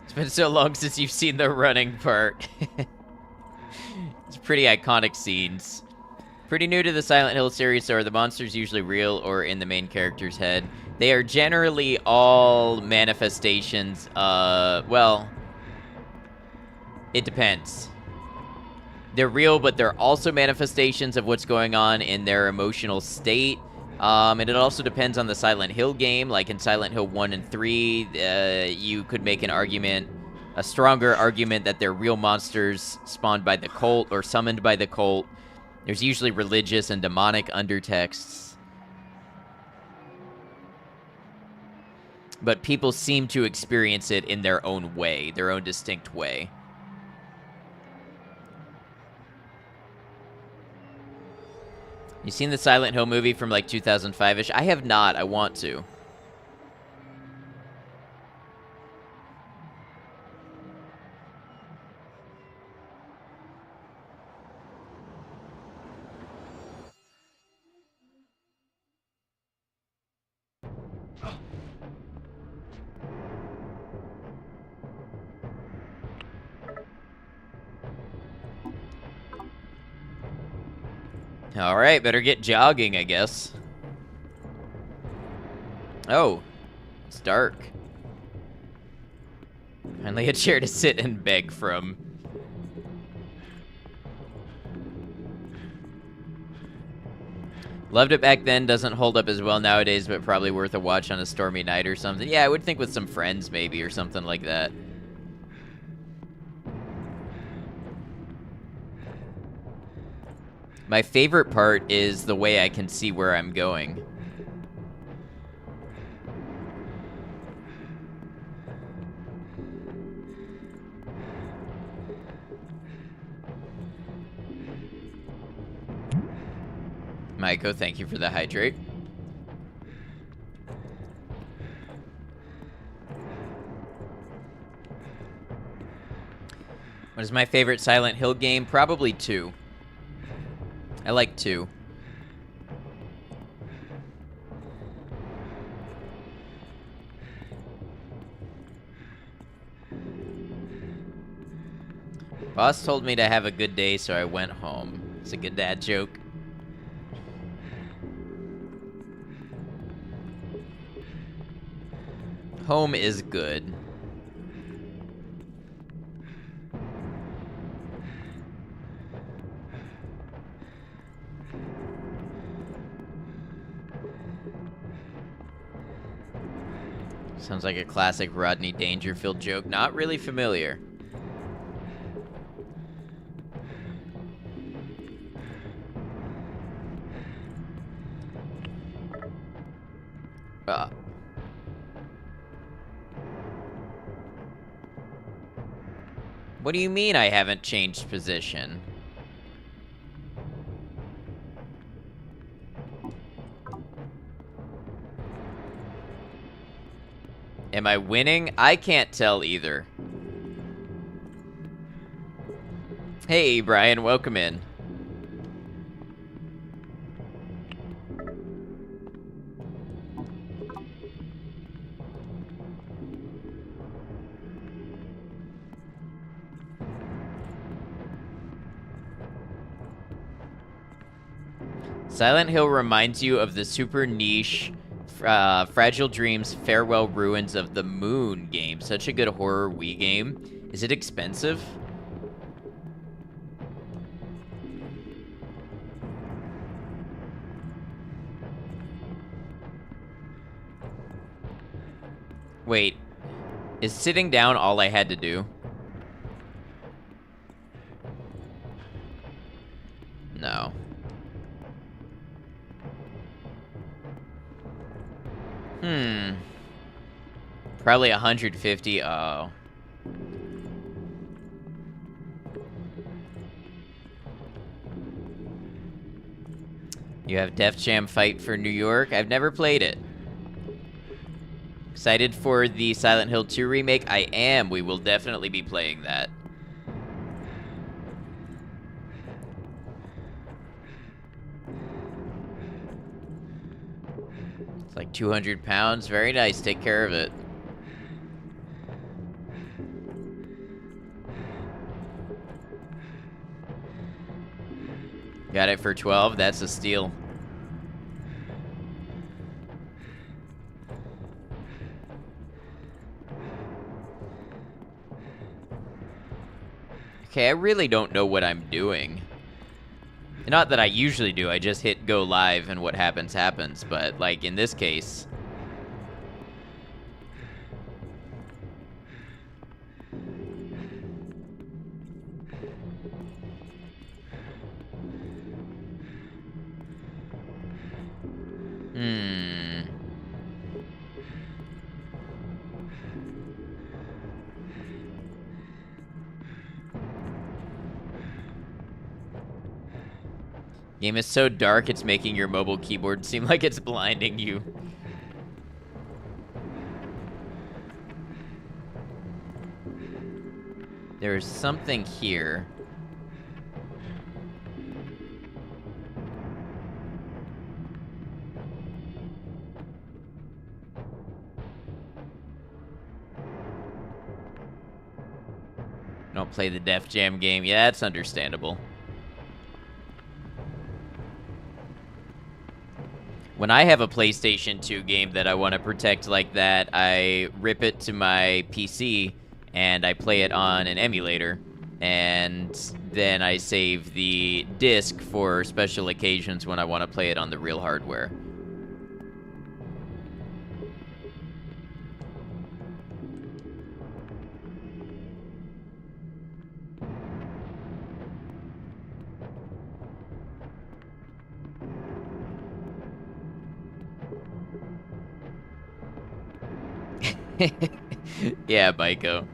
It's been so long since you've seen the running part. It's pretty iconic scenes. Pretty new to the Silent Hill series, so are the monsters usually real or in the main character's head? They are generally all manifestations, well, it depends. They're real, but they're also manifestations of what's going on in their emotional state. And it also depends on the Silent Hill game. Like in Silent Hill 1 and 3, you could make an argument, a stronger argument that they're real monsters spawned by the cult or summoned by the cult. There's usually religious and demonic undertexts. But people seem to experience it in their own way, their own distinct way. You seen the Silent Hill movie from like 2005-ish? I have not. I want to. Alright, better get jogging, I guess. Oh, it's dark. Finally a chair to sit and beg from. Loved it back then, doesn't hold up as well nowadays, but probably worth a watch on a stormy night or something. Yeah, I would think with some friends maybe, or something like that. My favorite part is the way I can see where I'm going. Maiko, thank you for the hydrate. What is my favorite Silent Hill game? Probably 2. I like 2. Boss told me to have a good day, so I went home. It's a good dad joke. Home is good. Sounds like a classic Rodney Dangerfield joke. Not really familiar. What do you mean I haven't changed position? Am I winning? I can't tell either. Hey, Brian, welcome in. Silent Hill reminds you of the super niche Fragile Dreams Farewell Ruins of the Moon game. Such a good horror Wii game. Is it expensive? Wait, is sitting down all I had to do? No. Probably 150. Oh. You have Def Jam Fight for New York? I've never played it. Excited for the Silent Hill 2 remake? I am. We will definitely be playing that. It's like 200 pounds. Very nice. Take care of it. Got it for 12. That's a steal. Okay, I really don't know what I'm doing. Not that I usually do, I just hit go live and what happens, happens. But, like, in this case... Game is so dark, it's making your mobile keyboard seem like it's blinding you. There's something here. Don't play the Def Jam game. Yeah, that's understandable. When I have a PlayStation 2 game that I want to protect like that, I rip it to my PC and I play it on an emulator. And then I save the disc for special occasions when I want to play it on the real hardware. Yeah, Maiko.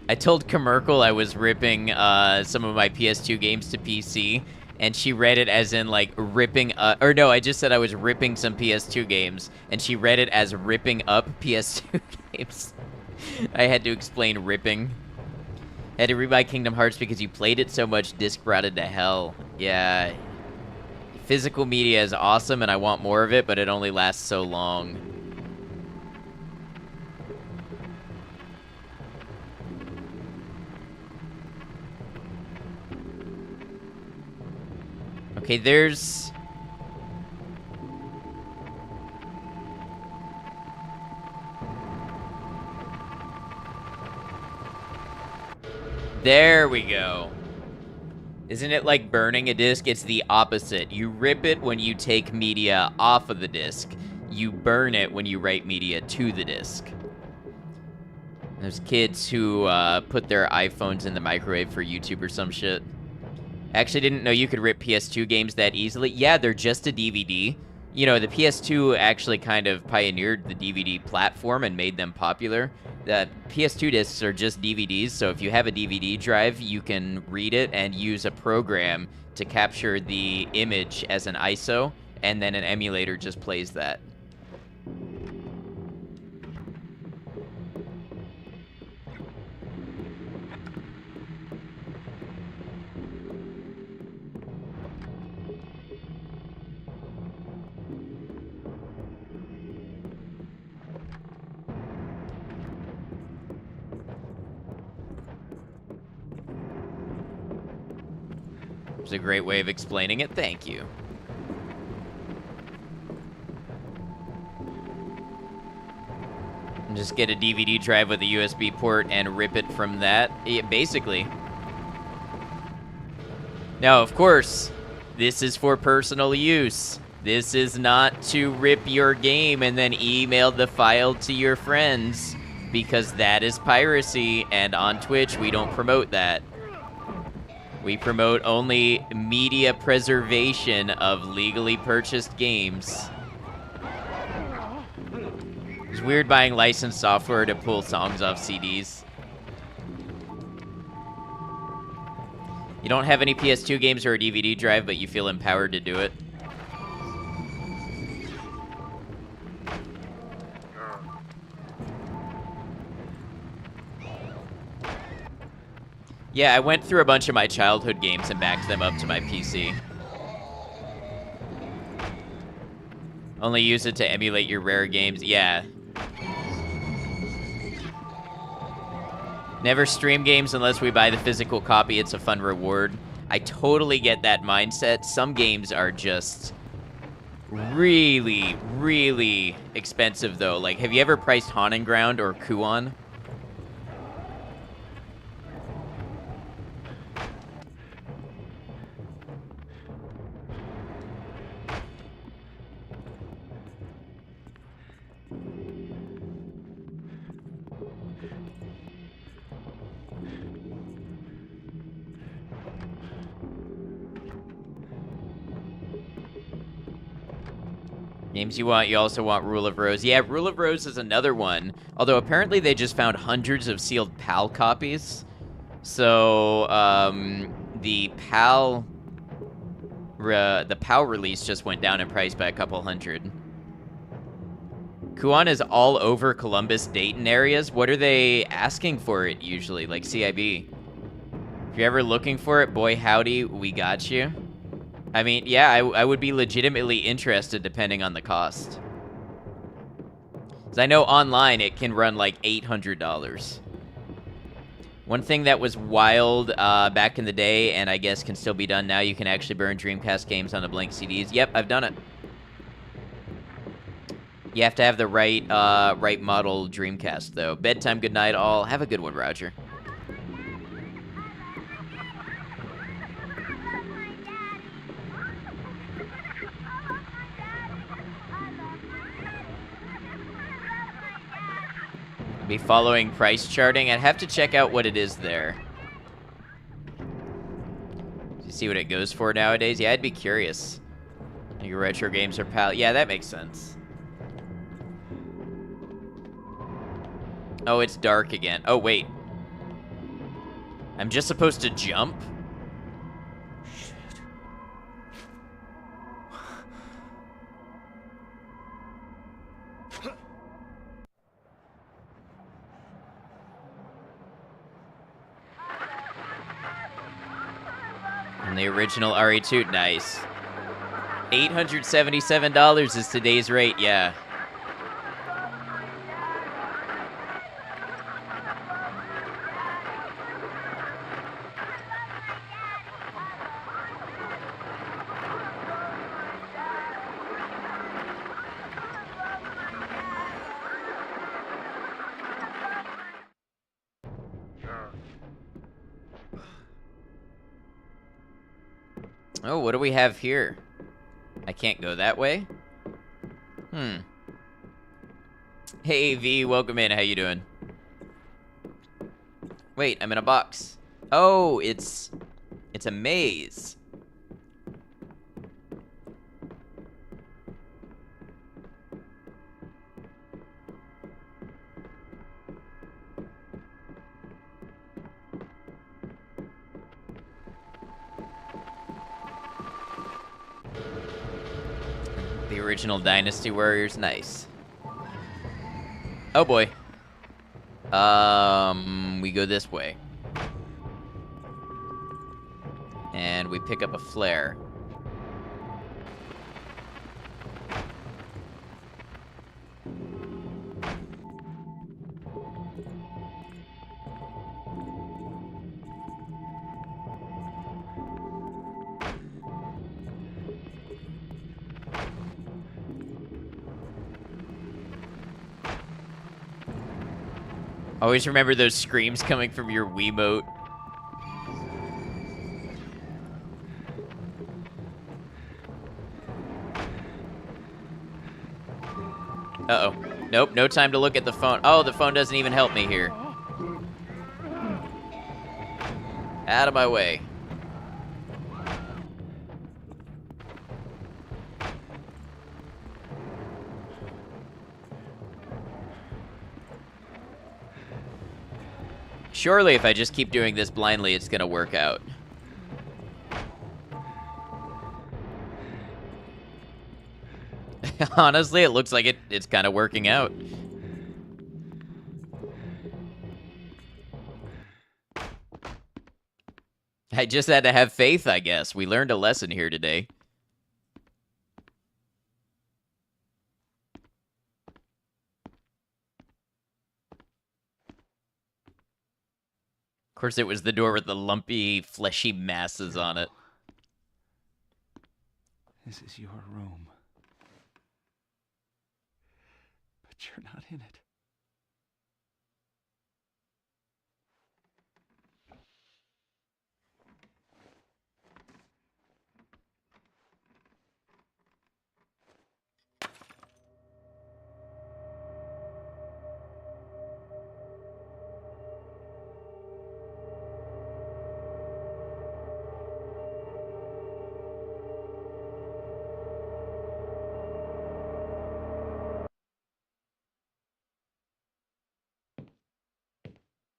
I told Commerkle I was ripping some of my PS2 games to PC, and she read it as in, like, ripping or no, I just said I was ripping some PS2 games, and she read it as ripping up PS2 games. I had to explain ripping. I had to rebuy Kingdom Hearts because you played it so much, disc rotted to hell. Yeah. Physical media is awesome, and I want more of it, but it only lasts so long. Okay, there's... There we go. Isn't it like burning a disc? It's the opposite. You rip it when you take media off of the disc. You burn it when you write media to the disc. There's kids who put their iPhones in the microwave for YouTube or some shit. I actually didn't know you could rip PS2 games that easily. Yeah, they're just a DVD. You know, the PS2 actually kind of pioneered the DVD platform and made them popular. The PS2 discs are just DVDs, so if you have a DVD drive, you can read it and use a program to capture the image as an ISO, and then an emulator just plays that. It's a great way of explaining it. Thank you. And just get a DVD drive with a USB port and rip it from that. Yeah, basically. Now, of course, this is for personal use. This is not to rip your game and then email the file to your friends, because that is piracy, and on Twitch, we don't promote that. We promote only media preservation of legally purchased games. It's weird buying licensed software to pull songs off CDs. You don't have any PS2 games or a DVD drive, but you feel empowered to do it. Yeah, I went through a bunch of my childhood games and backed them up to my PC. Only use it to emulate your rare games. Yeah. Never stream games unless we buy the physical copy. It's a fun reward. I totally get that mindset. Some games are just really, really expensive, though. Like, have you ever priced Haunting Ground or Kuon? Games you want, you also want Rule of Rose. Yeah, Rule of Rose is another one. Although apparently they just found hundreds of sealed PAL copies. So, the PAL release just went down in price by a couple hundred. Kuon is all over Columbus, Dayton areas. What are they asking for it usually? Like CIB. If you're ever looking for it, boy howdy, we got you. I mean, yeah, I would be legitimately interested depending on the cost. Because I know online it can run like $800. One thing that was wild back in the day, and I guess can still be done now, you can actually burn Dreamcast games on the blank CDs. Yep, I've done it. You have to have the right model Dreamcast, though. Bedtime, good night, all. Have a good one, Roger. Be following price charting. I'd have to check out what it is there. You see what it goes for nowadays? Yeah, I'd be curious. Your retro games are pal. Yeah, that makes sense. Oh, it's dark again. Oh, wait. I'm just supposed to jump? Shit. And the original RE2, nice. $877 is today's rate, yeah. Oh, what do we have here? I can't go that way? Hey, V, welcome in. How you doing? Wait, I'm in a box. Oh, it's a maze. The original Dynasty Warriors, nice. Oh boy. We go this way. And we pick up a flare. Always remember those screams coming from your Wiimote. Uh-oh. Nope, no time to look at the phone. Oh, the phone doesn't even help me here. Out of my way. Surely if I just keep doing this blindly, it's gonna work out. Honestly, it looks like it's kind of working out. I just had to have faith, I guess. We learned a lesson here today. Of course, it was the door with the lumpy, fleshy masses on it. This is your room. But you're not in it.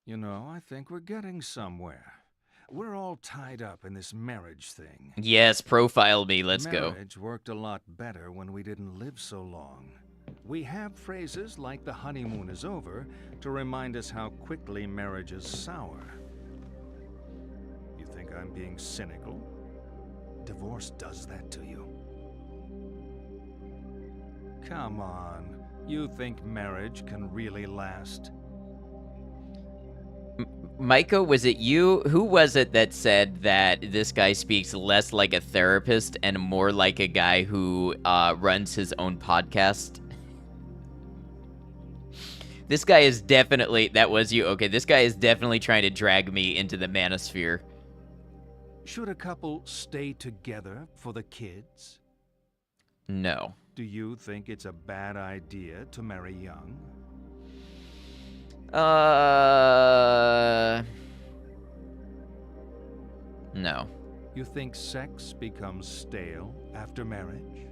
You know, I think we're getting somewhere. We're all tied up in this marriage thing. Yes, profile me. Let's go. Marriage worked a lot better when we didn't live so long. We have phrases like the honeymoon is over to remind us how quickly marriage is sour. You think I'm being cynical? Divorce does that to you. Come on. You think marriage can really last? Maiko, was it you? Who was it that said that this guy speaks less like a therapist and more like a guy who runs his own podcast? This guy is definitely... That was you. Okay, this guy is definitely trying to drag me into the manosphere. Should a couple stay together for the kids? No. Do you think it's a bad idea to marry young? No. You think sex becomes stale after marriage?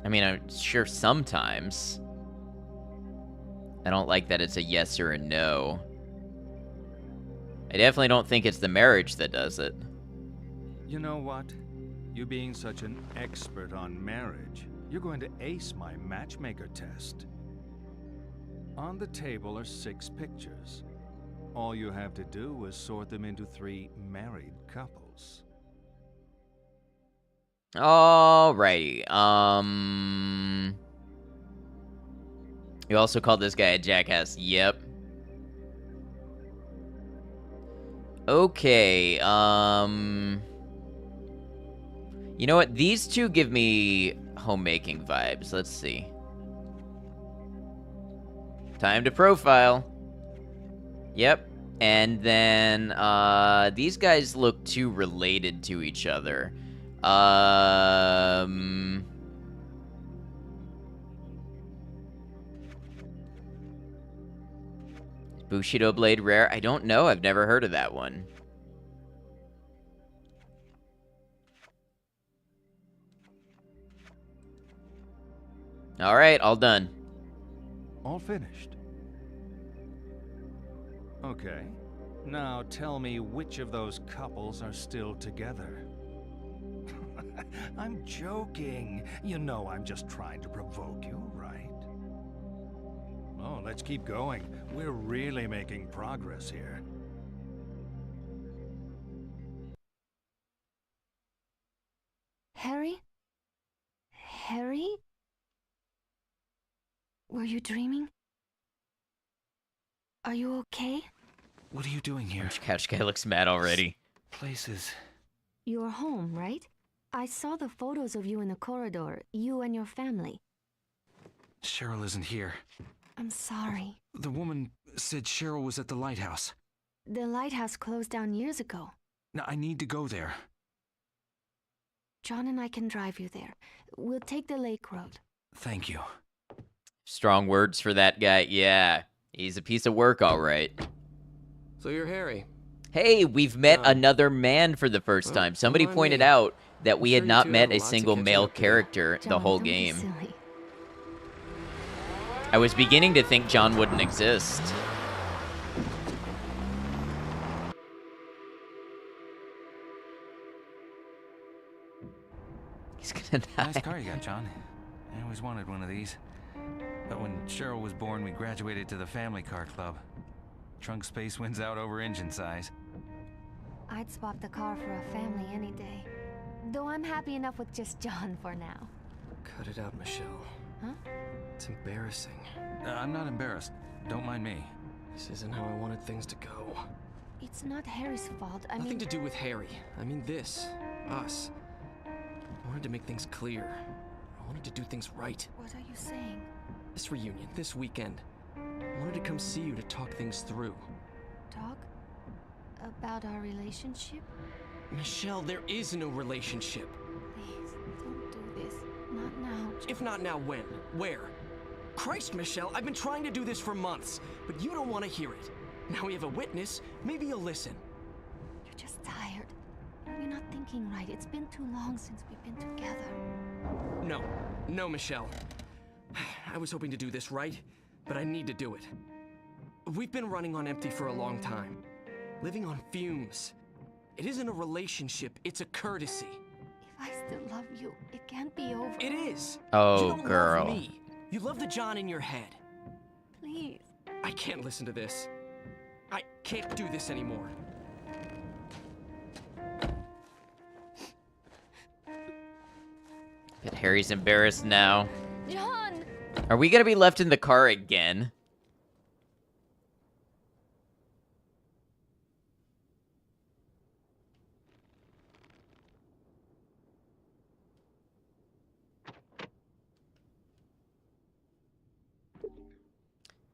I mean, I'm sure sometimes. I don't like that it's a yes or a no. I definitely don't think it's the marriage that does it. You know what? You being such an expert on marriage, you're going to ace my matchmaker test. On the table are 6 pictures. All you have to do is sort them into 3 married couples. Alrighty. You also called this guy a jackass. Yep. Okay, you know what? These two give me homemaking vibes. Let's see. Time to profile. Yep. And then, these guys look too related to each other. Bushido Blade rare? I don't know. I've never heard of that one. All right, all done. All finished. Okay. Now tell me which of those couples are still together. I'm joking. You know I'm just trying to provoke you, right? Oh, let's keep going. We're really making progress here. Harry? Harry? Were you dreaming? Are you okay? What are you doing here? Couch guy looks mad already. Places. You're home, right? I saw the photos of you in the corridor, you and your family. Cheryl isn't here. I'm sorry. The woman said Cheryl was at the lighthouse. The lighthouse closed down years ago. Now, I need to go there. John and I can drive you there. We'll take the lake road. Thank you. Strong words for that guy. Yeah, he's a piece of work, all right. So you're Harry. Hey, we've met another man for the first time. Somebody pointed out that we had not met a single male character the whole game. I was beginning to think John wouldn't exist. He's gonna die. Nice car you got, John. I always wanted one of these. But when Cheryl was born, we graduated to the family car club. Trunk space wins out over engine size. I'd swap the car for a family any day. Though I'm happy enough with just John for now. Cut it out, Michelle. Huh? It's embarrassing. I'm not embarrassed. Don't mind me. This isn't how I wanted things to go. It's not Harry's fault. Nothing to do with Harry. I mean this. Us. I wanted to make things clear. I wanted to do things right. What are you saying? This reunion, this weekend. I wanted to come see you to talk things through. Talk? About our relationship? Michelle, there is no relationship. Please, don't do this. Not now. If not now, when? Where? Christ, Michelle, I've been trying to do this for months, but you don't want to hear it. Now we have a witness, maybe you'll listen. You're just tired. You're not thinking right. It's been too long since we've been together. No, Michelle. I was hoping to do this right, but I need to do it. We've been running on empty for a long time. Living on fumes. It isn't a relationship, it's a courtesy. If I still love you, it can't be over. It is. Oh, you don't girl. Love me. You love the John in your head. Please. I can't listen to this. I can't do this anymore. But Harry's embarrassed now. John! Are we gonna be left in the car again?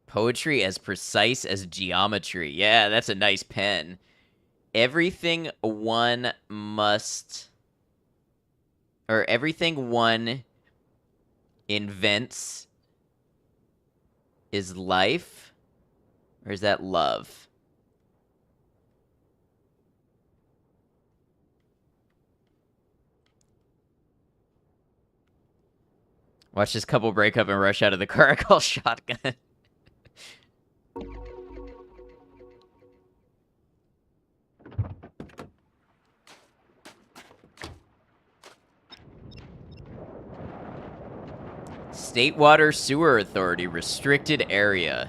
Poetry as precise as geometry. Yeah, that's a nice pen. Everything one invents is life? Or is that love? Watch this couple break up and rush out of the car. I call shotgun. State Water Sewer Authority restricted area.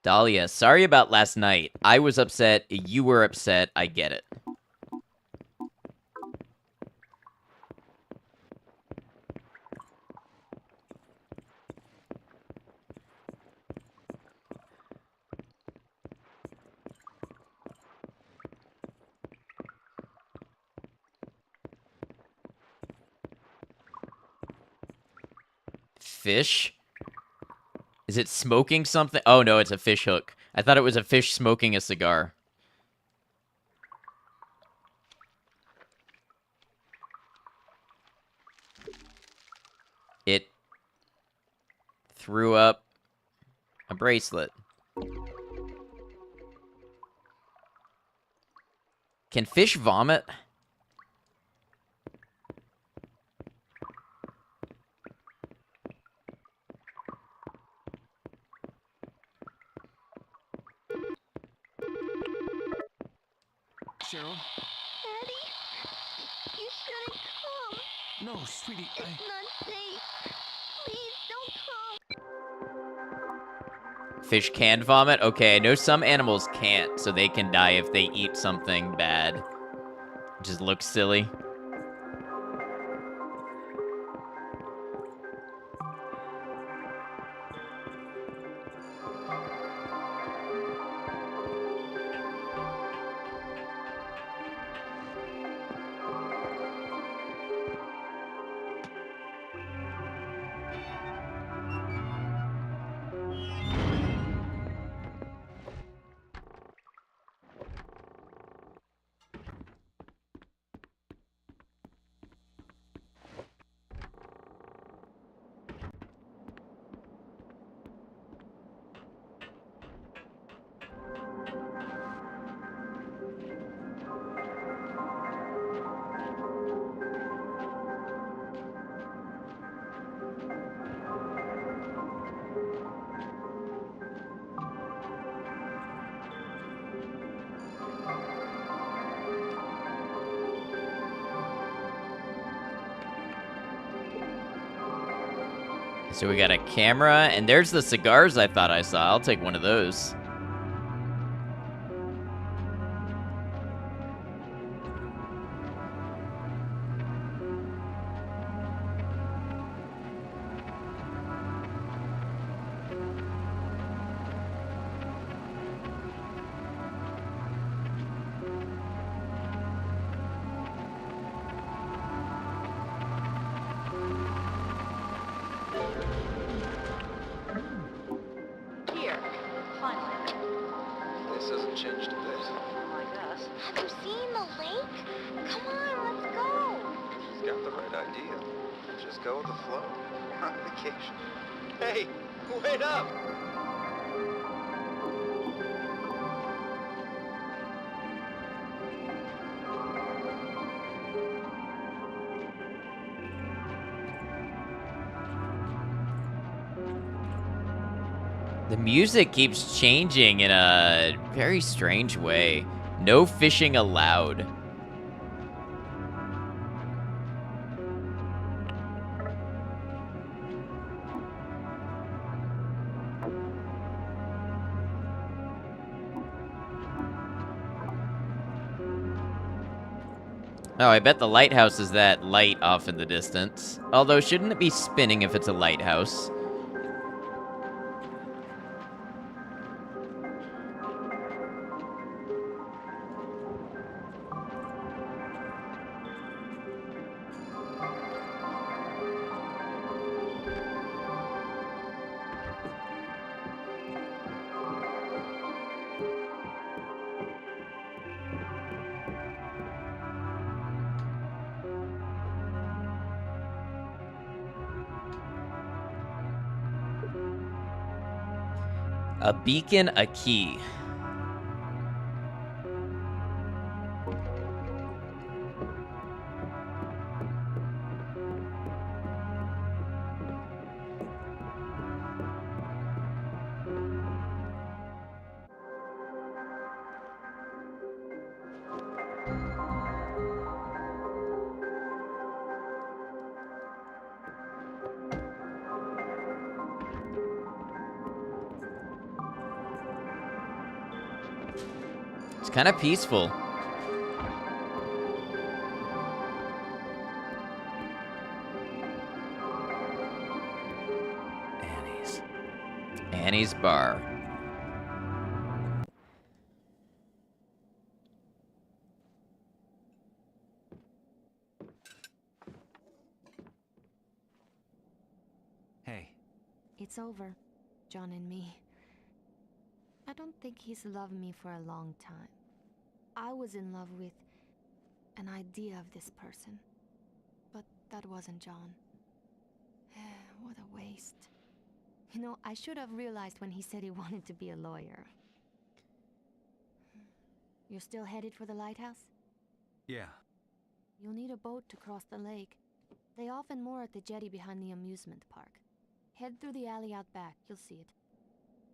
Dahlia, sorry about last night. I was upset. You were upset. I get it. Fish? Is it smoking something? Oh, no, it's a fish hook. I thought it was a fish smoking a cigar. It threw up a bracelet. Can fish vomit? Cheryl? Daddy, you shouldn't come. No, sweetie, It's not safe. Please don't come. Fish can vomit? Okay, I know some animals can't, so they can die if they eat something bad. Just looks silly. So we got a camera, and there's the cigars I thought I saw. I'll take one of those. Here, finally. This hasn't changed a bit. I guess. Have you seen the lake? Come on, let's go. She's got the right idea. Just go with the flow. We're on vacation. Hey, wait up! The music keeps changing in a very strange way. No fishing allowed. Oh, I bet the lighthouse is that light off in the distance. Although, shouldn't it be spinning if it's a lighthouse? A beacon, a key. It's kind of peaceful. Annie's bar. Hey. It's over, John and me. I don't think he's loved me for a long time. I was in love with an idea of this person. But that wasn't John. What a waste. You know, I should have realized when he said he wanted to be a lawyer. You're still headed for the lighthouse? Yeah. You'll need a boat to cross the lake. They often moor at the jetty behind the amusement park. Head through the alley out back, you'll see it.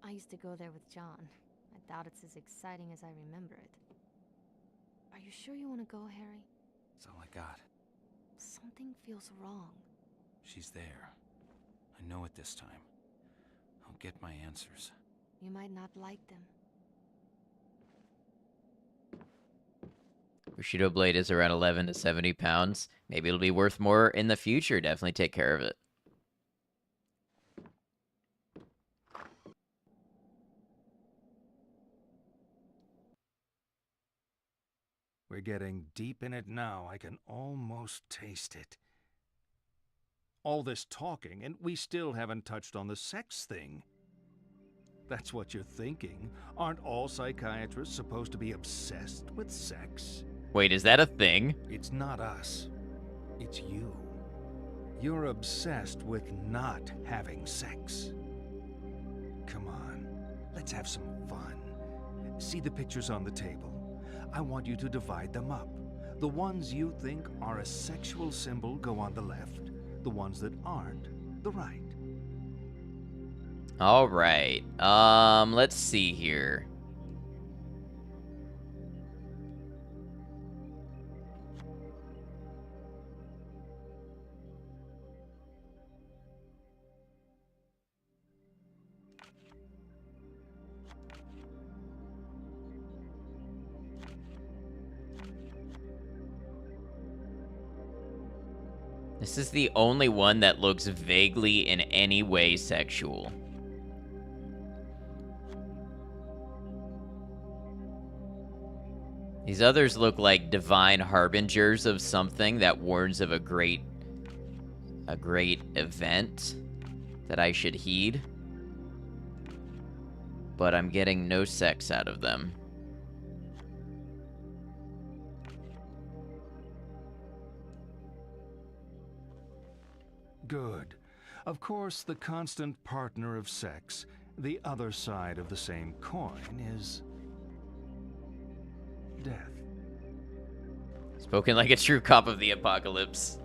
I used to go there with John. I doubt it's as exciting as I remember it. Are you sure you want to go, Harry? That's all I got. Something feels wrong. She's there. I know it this time. I'll get my answers. You might not like them. Bushido blade is around 11 to 70 pounds. Maybe it'll be worth more in the future. Definitely take care of it. We're getting deep in it now. I can almost taste it. All this talking, and we still haven't touched on the sex thing. That's what you're thinking. Aren't all psychiatrists supposed to be obsessed with sex? Wait, is that a thing? It's not us. It's you. You're obsessed with not having sex. Come on, let's have some fun. See the pictures on the table? I want you to divide them up. The ones you think are a sexual symbol go on the left. The ones that aren't, the right. All right. Let's see here. This is the only one that looks vaguely in any way sexual. These others look like divine harbingers of something that warns of a great event that I should heed. But I'm getting no sex out of them. Good. Of course, the constant partner of sex, the other side of the same coin, is death. Spoken like a true cop of the apocalypse.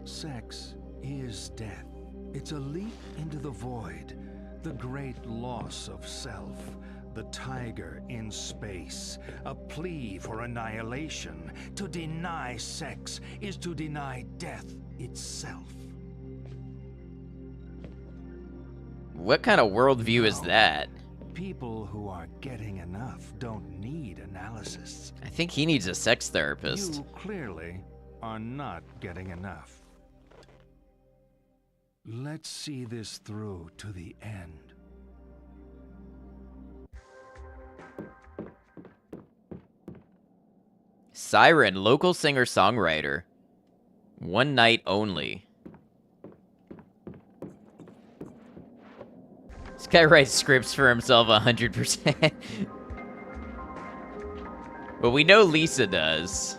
Sex is death. It's a leap into the void, the great loss of self, the tiger in space, a plea for annihilation. To deny sex is to deny death itself. What kind of worldview is that? People who are getting enough don't need analysis. I think he needs a sex therapist. You clearly are not getting enough. Let's see this through to the end. Siren, local singer-songwriter. One night only. This guy writes scripts for himself 100%. Well, we know Lisa does.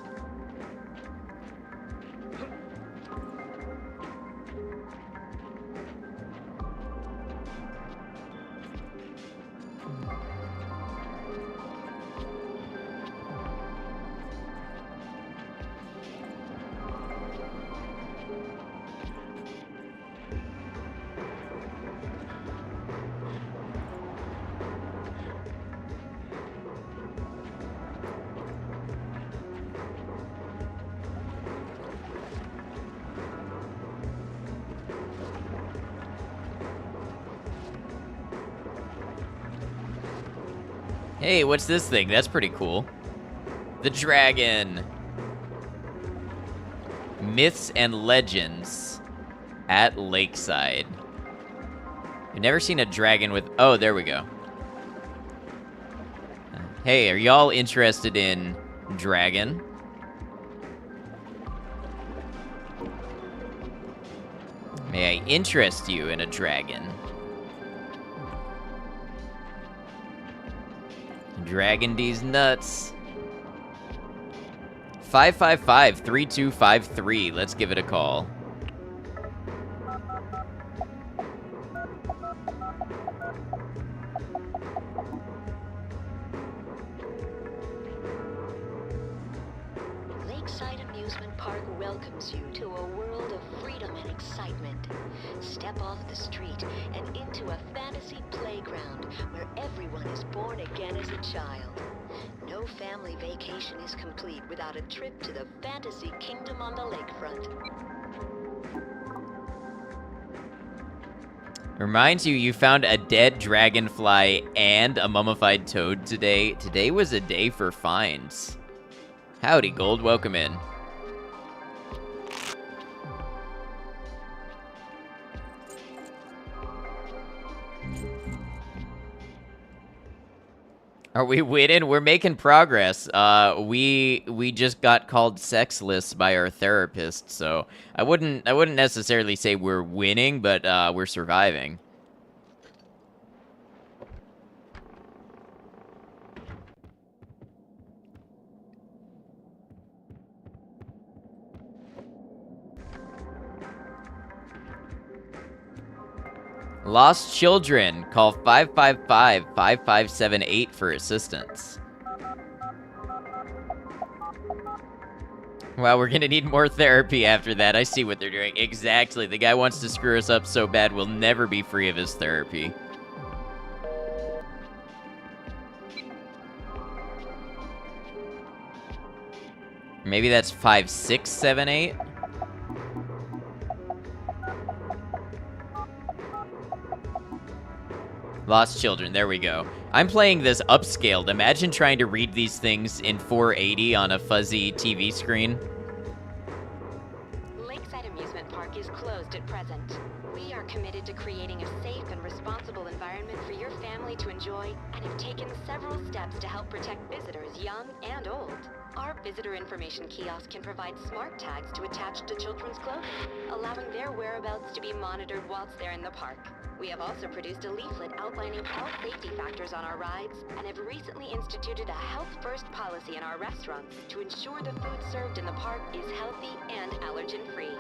Hey, what's this thing? That's pretty cool. The dragon. Myths and legends at Lakeside. I've never seen a dragon with... Oh, there we go. Hey, are y'all interested in dragon? May I interest you in a dragon? Dragon D's nuts. 555-3253. Let's give it a call. Lakeside Amusement Park welcomes you to a world of freedom and excitement. Step off the street and into a fantasy playground where everyone is born again as a child. No family vacation is complete without a trip to the fantasy kingdom on the lakefront. Reminds you, you found a dead dragonfly and a mummified toad today. Today was a day for finds. Howdy, Gold. Welcome in. Are we winning? We're making progress. We just got called sexless by our therapist, so I wouldn't necessarily say we're winning, but we're surviving. Lost children. Call 555-5578 for assistance. Wow, we're gonna need more therapy after that. I see what they're doing. Exactly. The guy wants to screw us up so bad we'll never be free of his therapy. Maybe that's 5678? Lost children, there we go. I'm playing this upscaled. Imagine trying to read these things in 480 on a fuzzy TV screen. Lakeside Amusement Park is closed at present. We are committed to creating a safe and responsible environment for your family to enjoy and have taken several steps to help protect visitors young and old. Our visitor information kiosk can provide smart tags to attach to children's clothing, allowing their whereabouts to be monitored whilst they're in the park. We have also produced a leaflet outlining health safety factors on our rides and have recently instituted a health-first policy in our restaurants to ensure the food served in the park is healthy and allergen-free.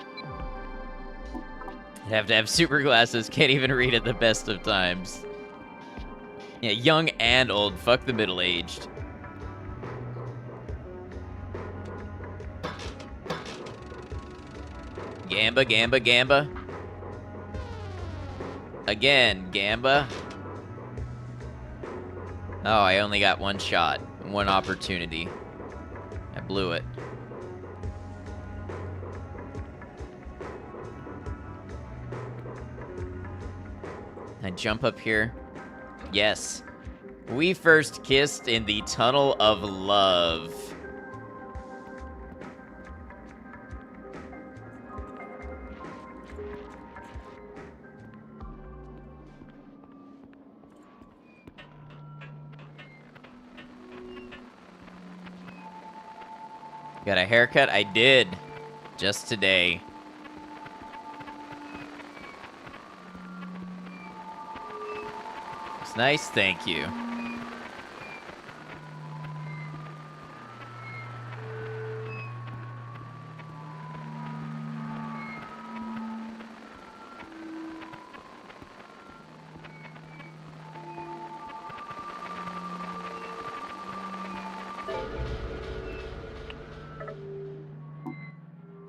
You have to have super glasses, can't even read at the best of times. Yeah, young and old, fuck the middle-aged. Gamba, gamba, gamba. Again, gamba. Oh, I only got one shot, one opportunity. I blew it. I jump up here. Yes. We first kissed in the Tunnel of Love. Got a haircut? I did. Just today. It's nice, thank you.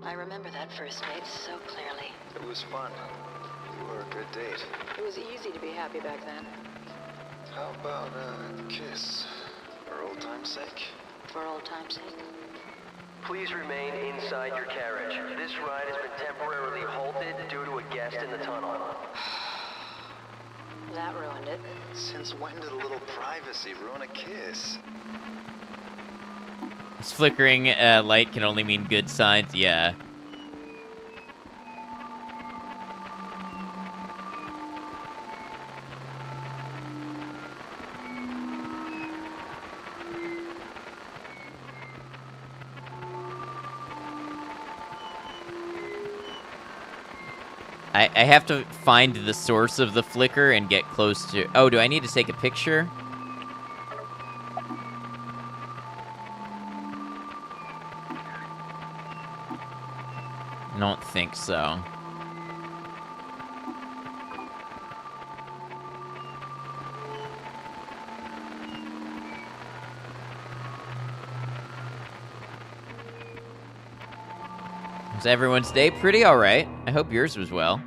I remember that first date so clearly. It was fun. You were a good date. It was easy to be happy back then. How about a kiss? For old time's sake? For old time's sake. Please remain inside your carriage. This ride has been temporarily halted due to a guest in the tunnel. That ruined it. Since when did a little privacy ruin a kiss? This flickering light can only mean good signs. Yeah. I have to find the source of the flicker and get close to... Oh, do I need to take a picture? I don't think so. Was everyone's day pretty alright? I hope yours was well.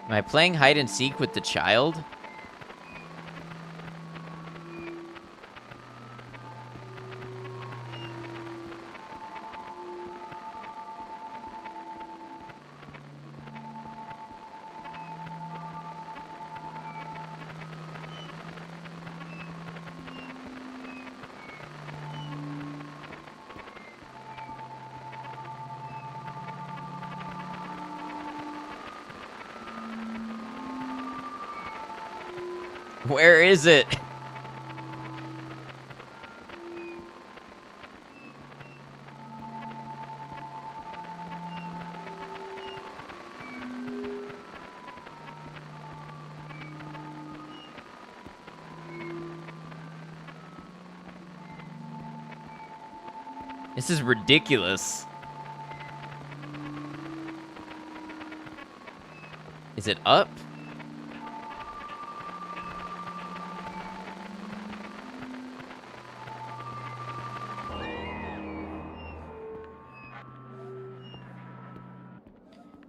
Am I playing hide and seek with the child? Where is it? This is ridiculous. Is it up?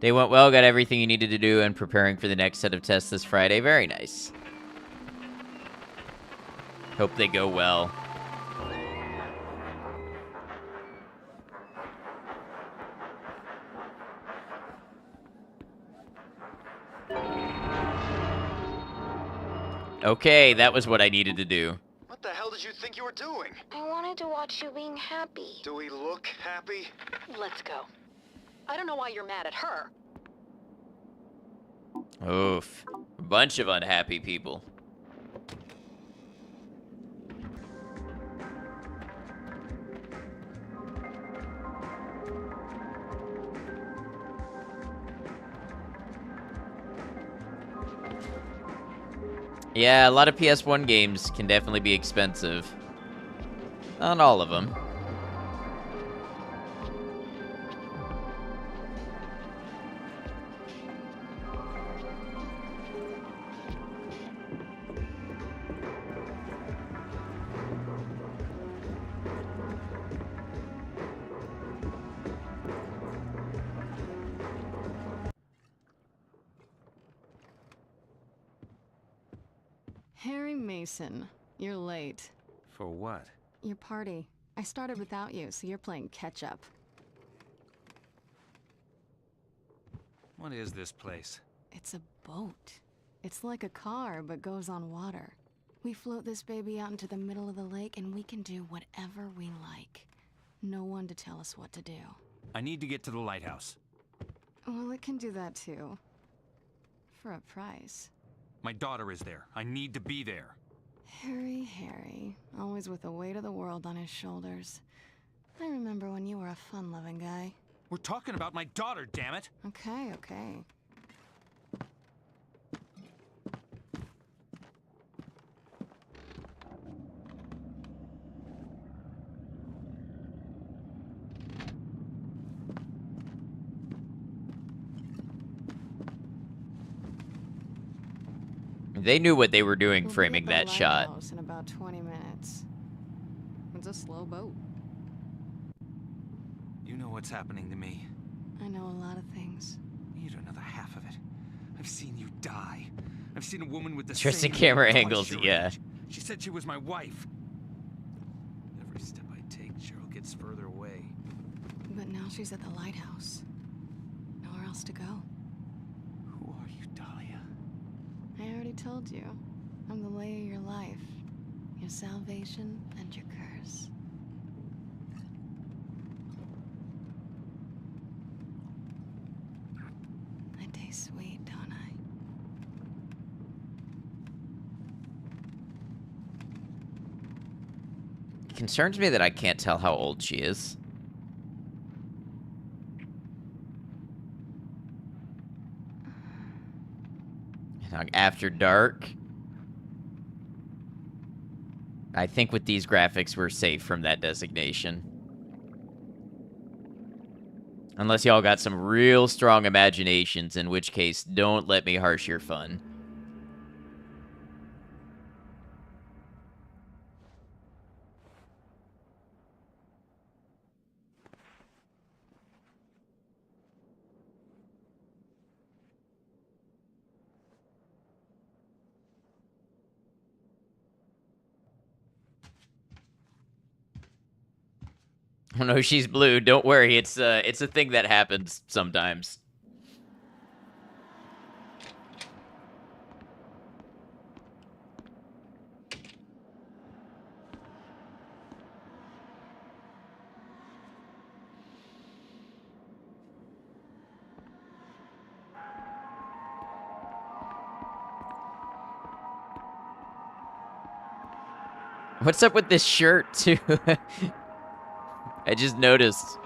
They went well, got everything you needed to do, and preparing for the next set of tests this Friday. Very nice. Hope they go well. Okay, that was what I needed to do. What the hell did you think you were doing? I wanted to watch you being happy. Do we look happy? Let's go. I don't know why you're mad at her. Oof. A bunch of unhappy people. Yeah, a lot of PS1 games can definitely be expensive. Not all of them. Harry Mason, you're late. For what? Your party. I started without you, so you're playing catch-up. What is this place? It's a boat. It's like a car, but goes on water. We float this baby out into the middle of the lake, and we can do whatever we like. No one to tell us what to do. I need to get to the lighthouse. Well, it can do that too. For a price. My daughter is there. I need to be there. Harry, always with the weight of the world on his shoulders. I remember when you were a fun-loving guy. We're talking about my daughter, damn it! Okay. They knew what they were doing We'll framing be at that the shot. lighthouse in about 20 minutes. It's a slow boat. You know what's happening to me. I know a lot of things. You don't know the half of it. I've seen you die. I've seen a woman with the Interesting same camera twice angles, your yeah. age. She said she was my wife. Every step I take, Cheryl gets further away. But now she's at the lighthouse. Nowhere else to go. Who are you, Dahlia? I already told you. I'm the lay of your life. Your salvation and your curse. I taste sweet, don't I? It concerns me that I can't tell how old she is. After dark. I think with these graphics, we're safe from that designation. Unless y'all got some real strong imaginations, in which case, don't let me harsh your fun. Oh no, she's blue. Don't worry, it's a thing that happens sometimes. What's up with this shirt, too? I just noticed.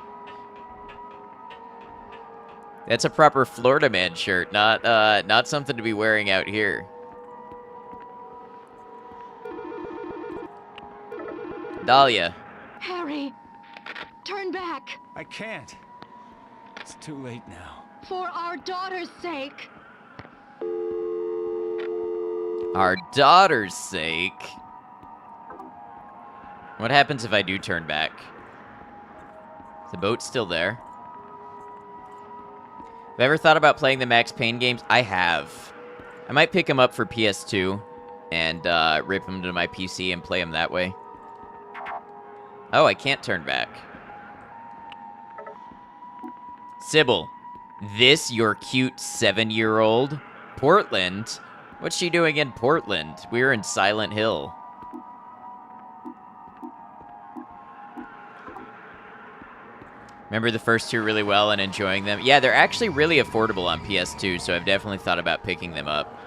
That's a proper Florida man shirt, not something to be wearing out here. Dahlia. Harry, turn back. I can't. It's too late now. For our daughter's sake. Our daughter's sake. What happens if I do turn back? Is the boat still there? Have I ever thought about playing the Max Payne games? I have. I might pick them up for PS2 and rip them to my PC and play them that way. Oh, I can't turn back. Sybil, this your cute 7-year-old? Portland? What's she doing in Portland? We're in Silent Hill. Remember the first two really well and enjoying them? Yeah, they're actually really affordable on PS2, so I've definitely thought about picking them up.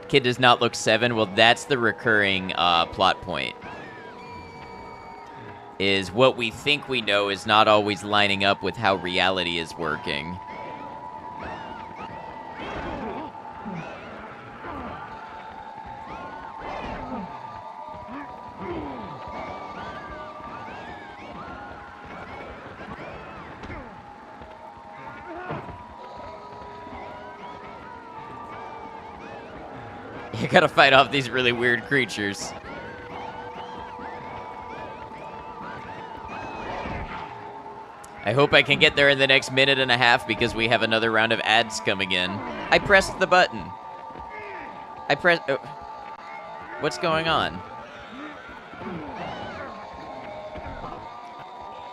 Kid does not look 7. Well, that's the recurring plot point. Is what we think we know is not always lining up with how reality is working. You gotta fight off these really weird creatures. I hope I can get there in the next minute and a half because we have another round of ads coming in. I pressed the button. I pressed... Oh. What's going on?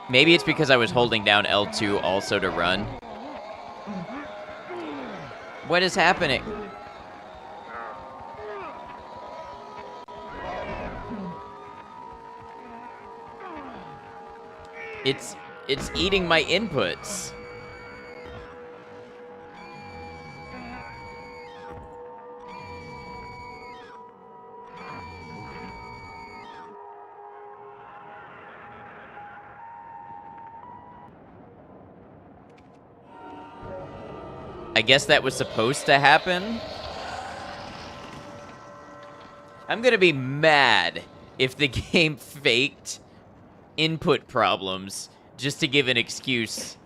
Maybe it's because I was holding down L2 also to run. What is happening? It's eating my inputs. I guess that was supposed to happen. I'm gonna be mad if the game faked input problems just to give an excuse.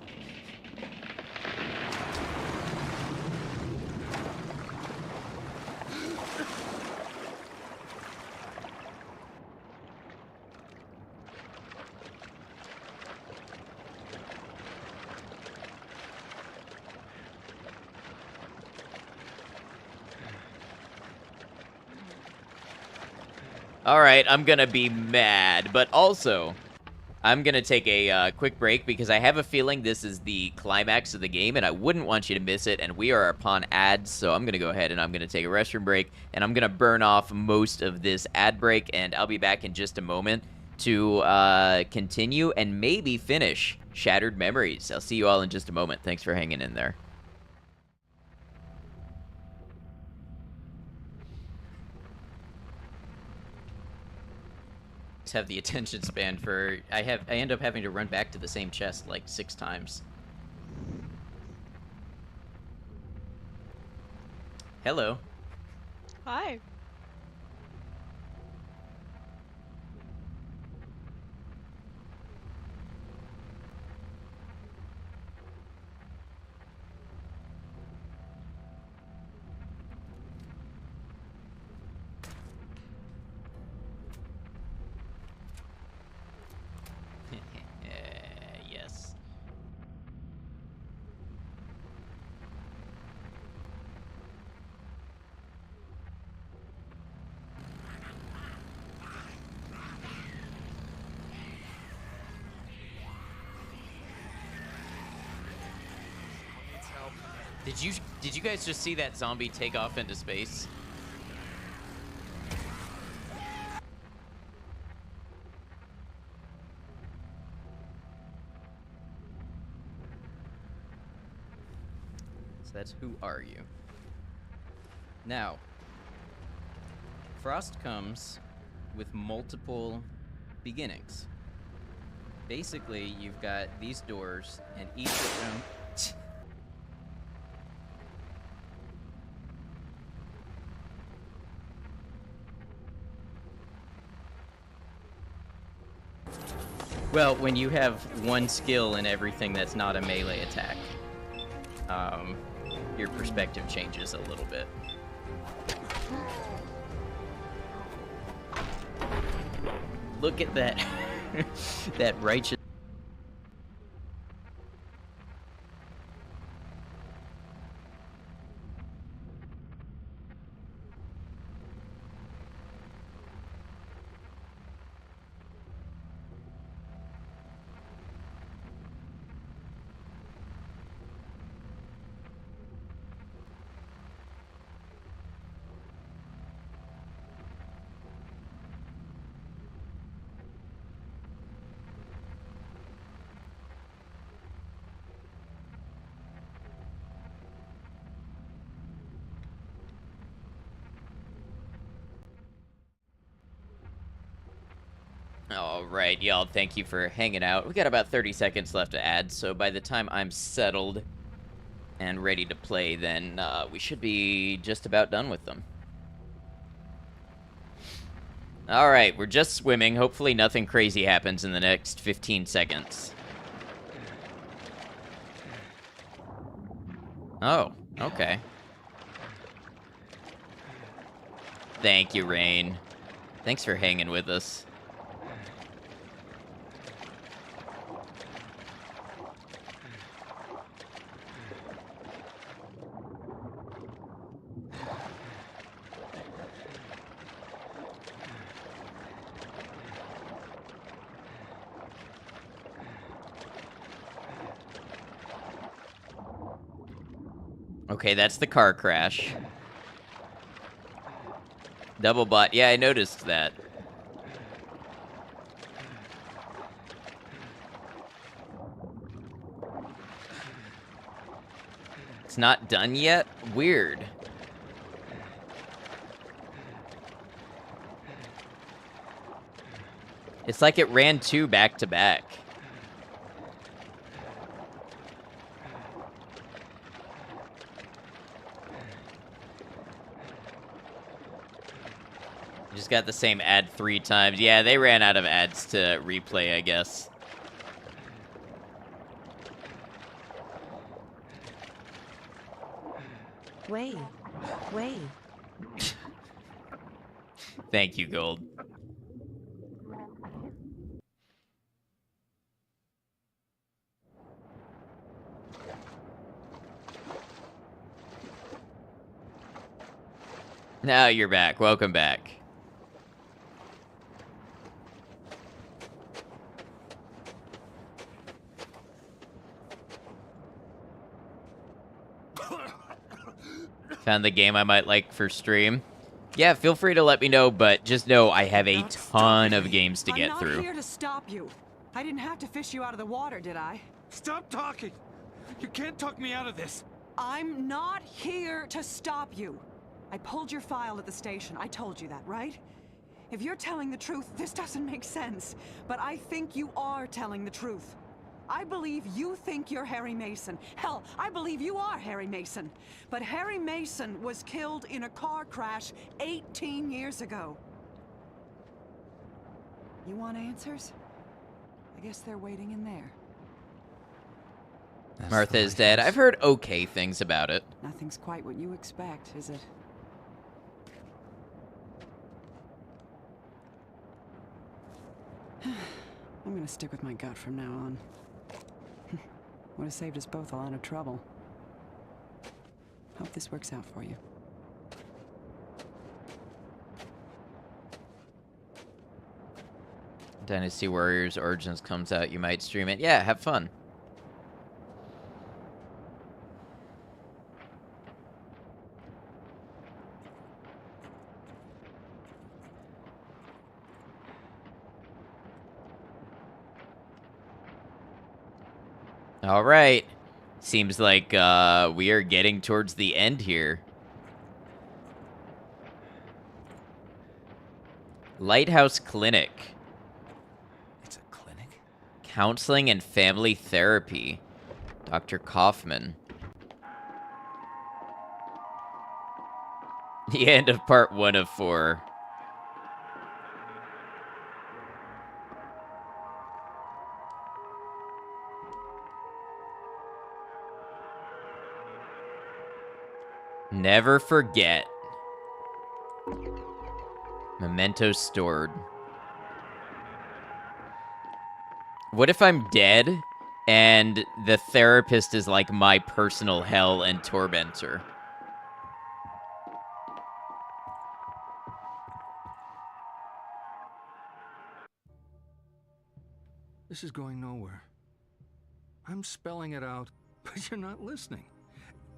All right, I'm gonna be mad, but also, I'm gonna take a quick break because I have a feeling this is the climax of the game, and I wouldn't want you to miss it, and we are upon ads, so I'm gonna go ahead and I'm gonna take a restroom break, and I'm gonna burn off most of this ad break, and I'll be back in just a moment to continue and maybe finish Shattered Memories. I'll see you all in just a moment. Thanks for hanging in there. Have the attention span for I end up having to run back to the same chest like 6 times. Hello. Hi. Yes. Did you guys just see that zombie take off into space? So that's Who Are You? Now, Frost comes with multiple beginnings. Basically, you've got these doors, and each of them... Well, when you have one skill in everything that's not a melee attack, your perspective changes a little bit. Look at that, that righteous... All right, y'all, thank you for hanging out. We got about 30 seconds left to add, so by the time I'm settled and ready to play, then we should be just about done with them. All right, we're just swimming. Hopefully nothing crazy happens in the next 15 seconds. Oh, okay. Thank you, Rain. Thanks for hanging with us. Okay, that's the car crash. Double bot. Yeah, I noticed that. It's not done yet? Weird. It's like it ran 2 back to back. Just got the same ad 3 times. Yeah, they ran out of ads to replay, I guess. Wait. Thank you, Gold. Now you're back. Welcome back. Found the game I might like for stream. Yeah, feel free to let me know, but just know I have a ton of games to get through. I'm not here to stop you. I didn't have to fish you out of the water, did I? Stop talking! You can't talk me out of this! I'm not here to stop you. I pulled your file at the station. I told you that, right? If you're telling the truth, this doesn't make sense. But I think you are telling the truth. I believe you think you're Harry Mason. Hell, I believe you are Harry Mason. But Harry Mason was killed in a car crash 18 years ago. You want answers? I guess they're waiting in there. Martha is dead. I've heard okay things about it. Nothing's quite what you expect, is it? I'm gonna stick with my gut from now on. Would have saved us both a lot of trouble. Hope this works out for you. Dynasty Warriors Origins comes out. You might stream it. Yeah, have fun. All right. Seems like we are getting towards the end here. Lighthouse Clinic. It's a clinic? Counseling and family therapy. Dr. Kaufman. The end of part 1 of 4. Never forget. Mementos stored. What if I'm dead and the therapist is like my personal hell and tormentor? This is going nowhere. I'm spelling it out, but you're not listening.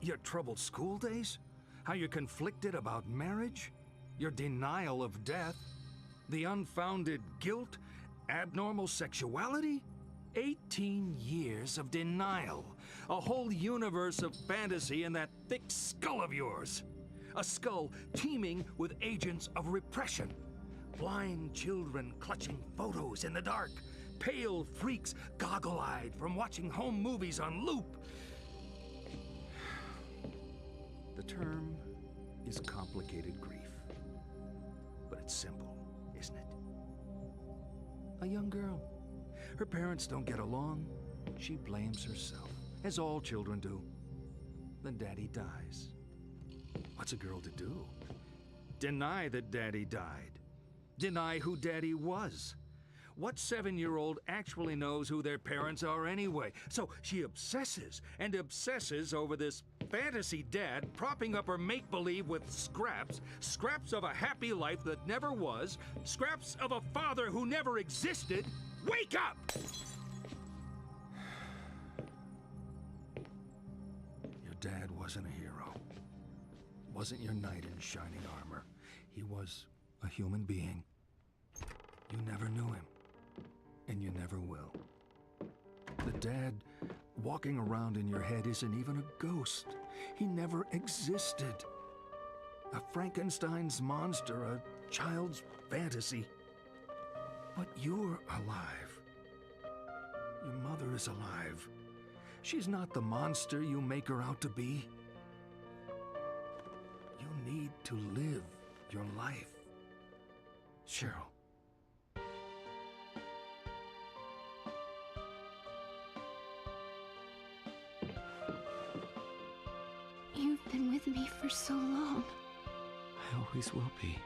Your troubled school days? How you're conflicted about marriage? Your denial of death? The unfounded guilt? Abnormal sexuality? 18 years of denial. A whole universe of fantasy in that thick skull of yours. A skull teeming with agents of repression. Blind children clutching photos in the dark. Pale freaks goggle-eyed from watching home movies on loop. The term is complicated grief, but it's simple, isn't it? A young girl. Her parents don't get along. She blames herself, as all children do. Then daddy dies. What's a girl to do? Deny that daddy died. Deny who daddy was. What 7-year-old actually knows who their parents are anyway? So she obsesses and obsesses over this fantasy dad propping up her make-believe with scraps of a happy life that never was, scraps of a father who never existed. Wake up! Your dad wasn't a hero. Wasn't your knight in shining armor. He was a human being. You never knew him. And you never will. The dad walking around in your head isn't even a ghost. He never existed. A Frankenstein's monster, a child's fantasy. But you're alive. Your mother is alive. She's not the monster you make her out to be. You need to live your life. Cheryl. You've been with me for so long. I always will be.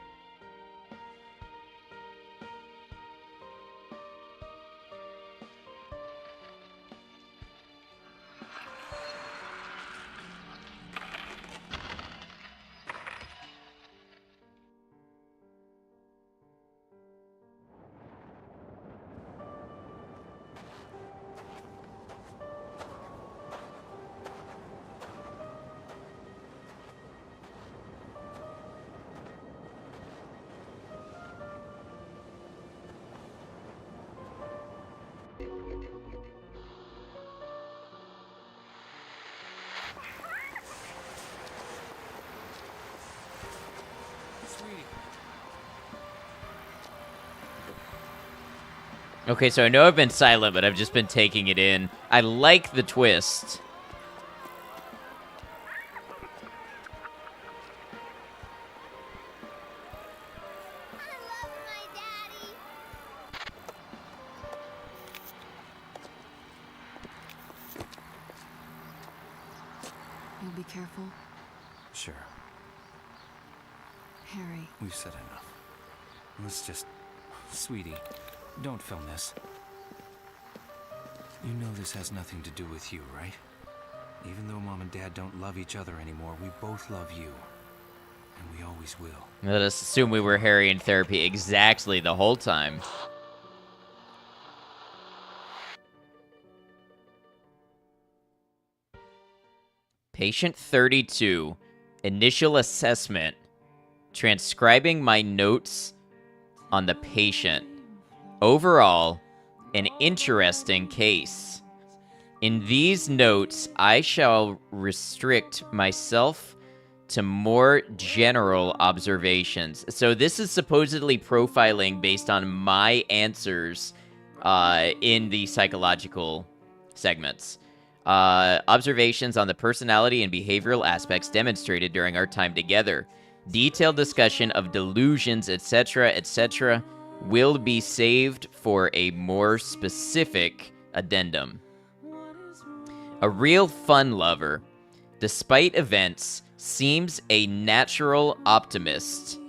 Okay, so I know I've been silent, but I've just been taking it in. I like the twist. You'll be careful, Sure. Harry. We've said enough. Let's just... Sweetie, don't film this. You know this has nothing to do with you, right? Even though Mom and Dad don't love each other anymore, we both love you. And we always will. Let us assume we were Harry in therapy exactly the whole time. Patient 32. Initial assessment. Transcribing my notes on the patient. Overall, an interesting case. In these notes, I shall restrict myself to more general observations. So this is supposedly profiling based on my answers in the psychological segments. Observations on the personality and behavioral aspects demonstrated during our time together. Detailed discussion of delusions, etc., will be saved for a more specific addendum. A real fun lover, despite events, seems a natural optimist,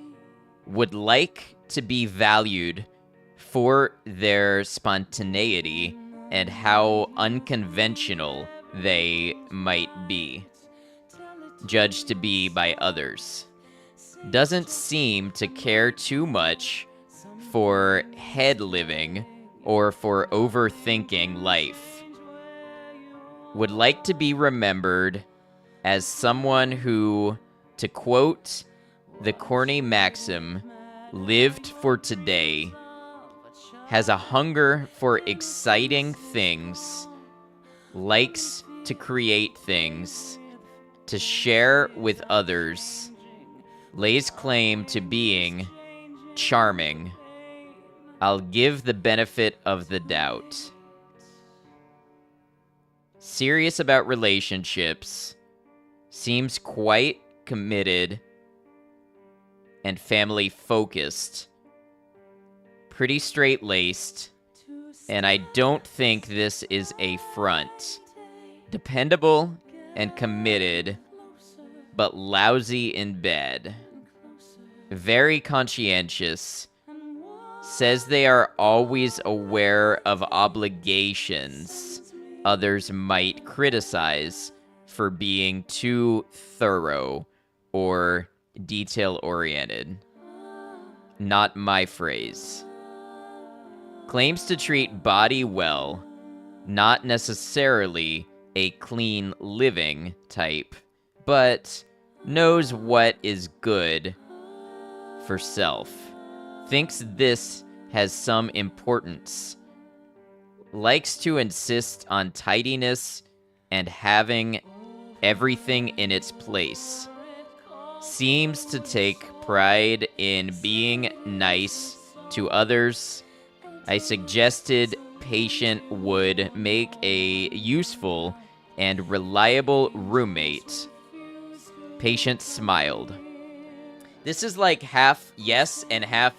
would like to be valued for their spontaneity and how unconventional they might be, judged to be by others. Doesn't seem to care too much for head living or for overthinking life. Would like to be remembered as someone who, to quote the corny maxim, lived for today, has a hunger for exciting things, likes to create things, to share with others, lays claim to being charming. I'll give the benefit of the doubt. Serious about relationships, seems quite committed and family focused, pretty straight-laced, and I don't think this is a front. Dependable and committed, but lousy in bed. Very conscientious. Says they are always aware of obligations others might criticize for being too thorough or detail-oriented. Not my phrase. Claims to treat body well, not necessarily a clean living type, but knows what is good for self. Thinks this has some importance. Likes to insist on tidiness and having everything in its place. Seems to take pride in being nice to others. I suggested Patient would make a useful and reliable roommate. Patient smiled. This is like half yes and half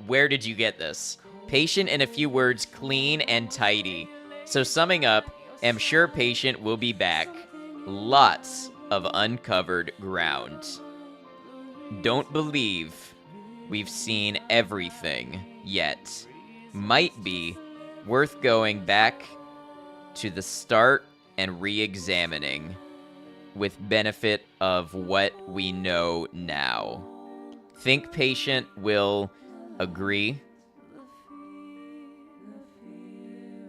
where did you get this? Patient in a few words, clean and tidy. So summing up, am sure Patient will be back. Lots of uncovered ground. Don't believe we've seen everything yet. Might be worth going back to the start and re-examining with benefit of what we know now. Think Patient will agree.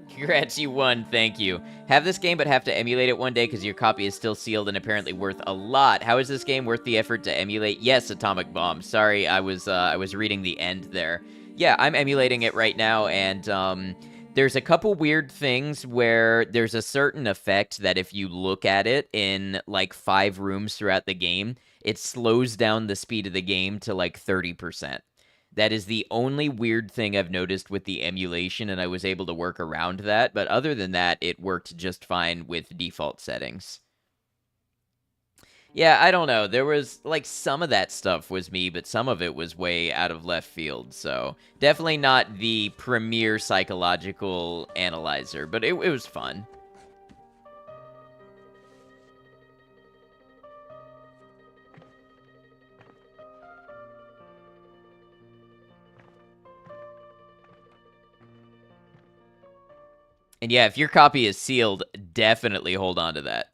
Congrats, you won. Thank you. Have this game, but have to emulate it one day because your copy is still sealed and apparently worth a lot. How is this game worth the effort to emulate? Yes, Atomic Bomb. Sorry, I was reading the end there. Yeah, I'm emulating it right now, and there's a couple weird things where there's a certain effect that if you look at it in like 5 rooms throughout the game, it slows down the speed of the game to like 30%. That is the only weird thing I've noticed with the emulation, and I was able to work around that. But other than that, it worked just fine with default settings. Yeah, I don't know. There was, like, some of that stuff was me, but some of it was way out of left field. So definitely not the premier psychological analyzer, but it was fun. And yeah, if your copy is sealed, definitely hold on to that.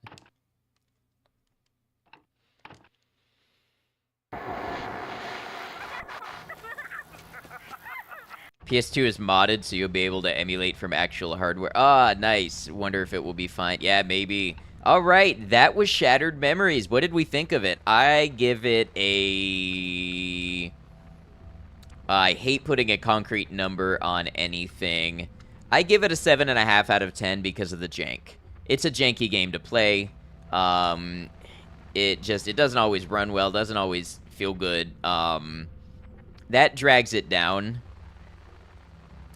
PS2 is modded, so you'll be able to emulate from actual hardware. Ah, nice. Wonder if it will be fine. Yeah, maybe. All right, that was Shattered Memories. What did we think of it? I give it a... I hate putting a concrete number on anything. I give it a 7.5 out of 10 because of the jank. It's a janky game to play. It doesn't always run well, doesn't always feel good. That drags it down.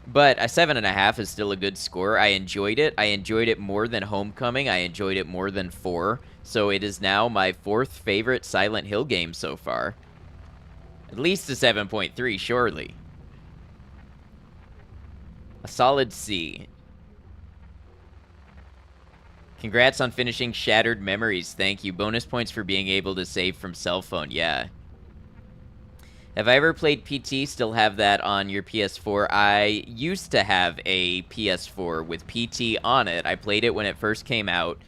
But a 7.5 is still a good score. I enjoyed it. I enjoyed it more than Homecoming. I enjoyed it more than 4. So it is now my 4th favorite Silent Hill game so far. At least a 7.3, surely. A solid C. Congrats on finishing Shattered Memories. Thank you. Bonus points for being able to save from cell phone. Yeah. Have I ever played PT? Still have that on your PS4? I used to have a PS4 with PT on it. I played it when it first came out.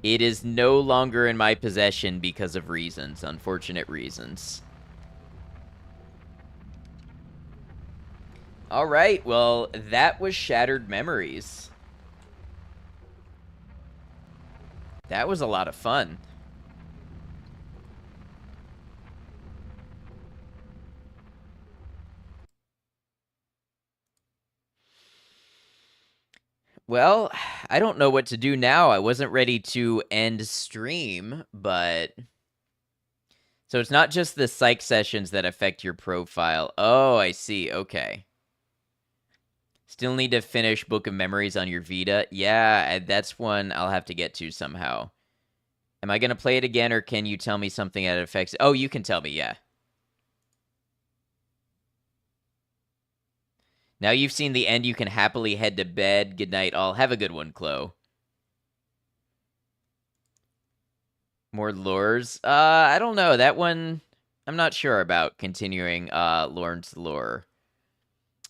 It is no longer in my possession because of reasons. Unfortunate reasons. All right, well, that was Shattered Memories. That was a lot of fun. Well, I don't know what to do now. I wasn't ready to end stream, but... So it's not just the psych sessions that affect your profile. Oh, I see. Okay. Still need to finish Book of Memories on your Vita? Yeah, that's one I'll have to get to somehow. Am I going to play it again, or can you tell me something that affects... Oh, you can tell me, yeah. Now you've seen the end, you can happily head to bed. Good night, all. Have a good one, Chloe. More lures? I don't know. That one, I'm not sure about continuing Lorne's lore.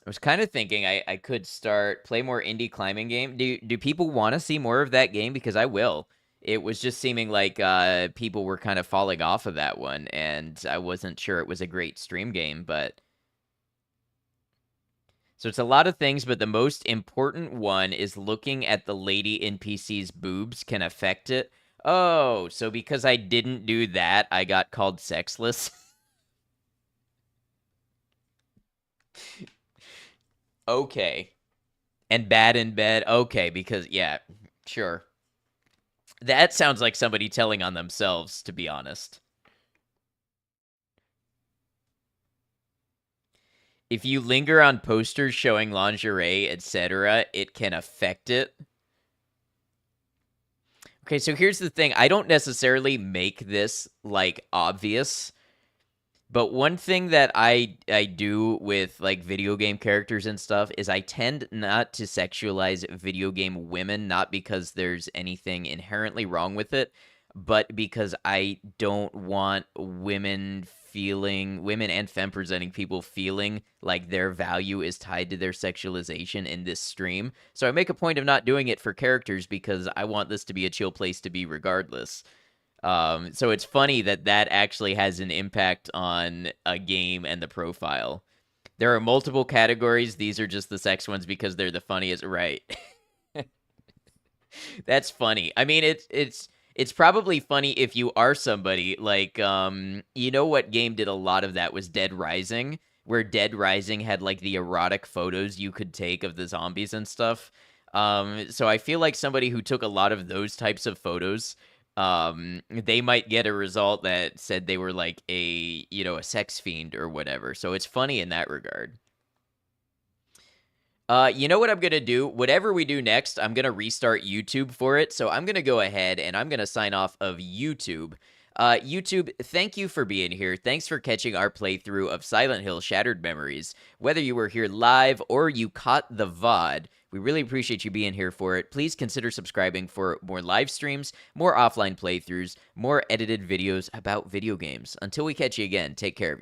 I was kind of thinking I could play more indie climbing game. Do people want to see more of that game? Because I will. It was just seeming like people were kind of falling off of that one, and I wasn't sure it was a great stream game, but... So it's a lot of things, but the most important one is looking at the lady NPC's boobs can affect it. Oh, so because I didn't do that, I got called sexless? Okay. And bad in bed? Okay, because, yeah, sure. That sounds like somebody telling on themselves, to be honest. If you linger on posters showing lingerie, etc., it can affect it. Okay, so here's the thing. I don't necessarily make this, like, obvious. But one thing that I do with, like, video game characters and stuff is I tend not to sexualize video game women, not because there's anything inherently wrong with it, but because I don't want women and femme-presenting people feeling like their value is tied to their sexualization in this stream. So I make a point of not doing it for characters because I want this to be a chill place to be regardless. So it's funny that that actually has an impact on a game and the profile. There are multiple categories. These are just the sex ones because they're the funniest, right? That's funny. I mean, it's probably funny if you are somebody like you know what game did a lot of that was Dead Rising, where Dead Rising had like the erotic photos you could take of the zombies and stuff. So I feel like somebody who took a lot of those types of photos, they might get a result that said they were like a, you know, a sex fiend or whatever. So it's funny in that regard. You know what I'm gonna do? Whatever we do next, I'm gonna restart YouTube for it. So I'm gonna go ahead and I'm gonna sign off of YouTube. YouTube, thank you for being here. Thanks for catching our playthrough of Silent Hill Shattered Memories. Whether you were here live or you caught the VOD, we really appreciate you being here for it. Please consider subscribing for more live streams, more offline playthroughs, more edited videos about video games. Until we catch you again, take care of yourself.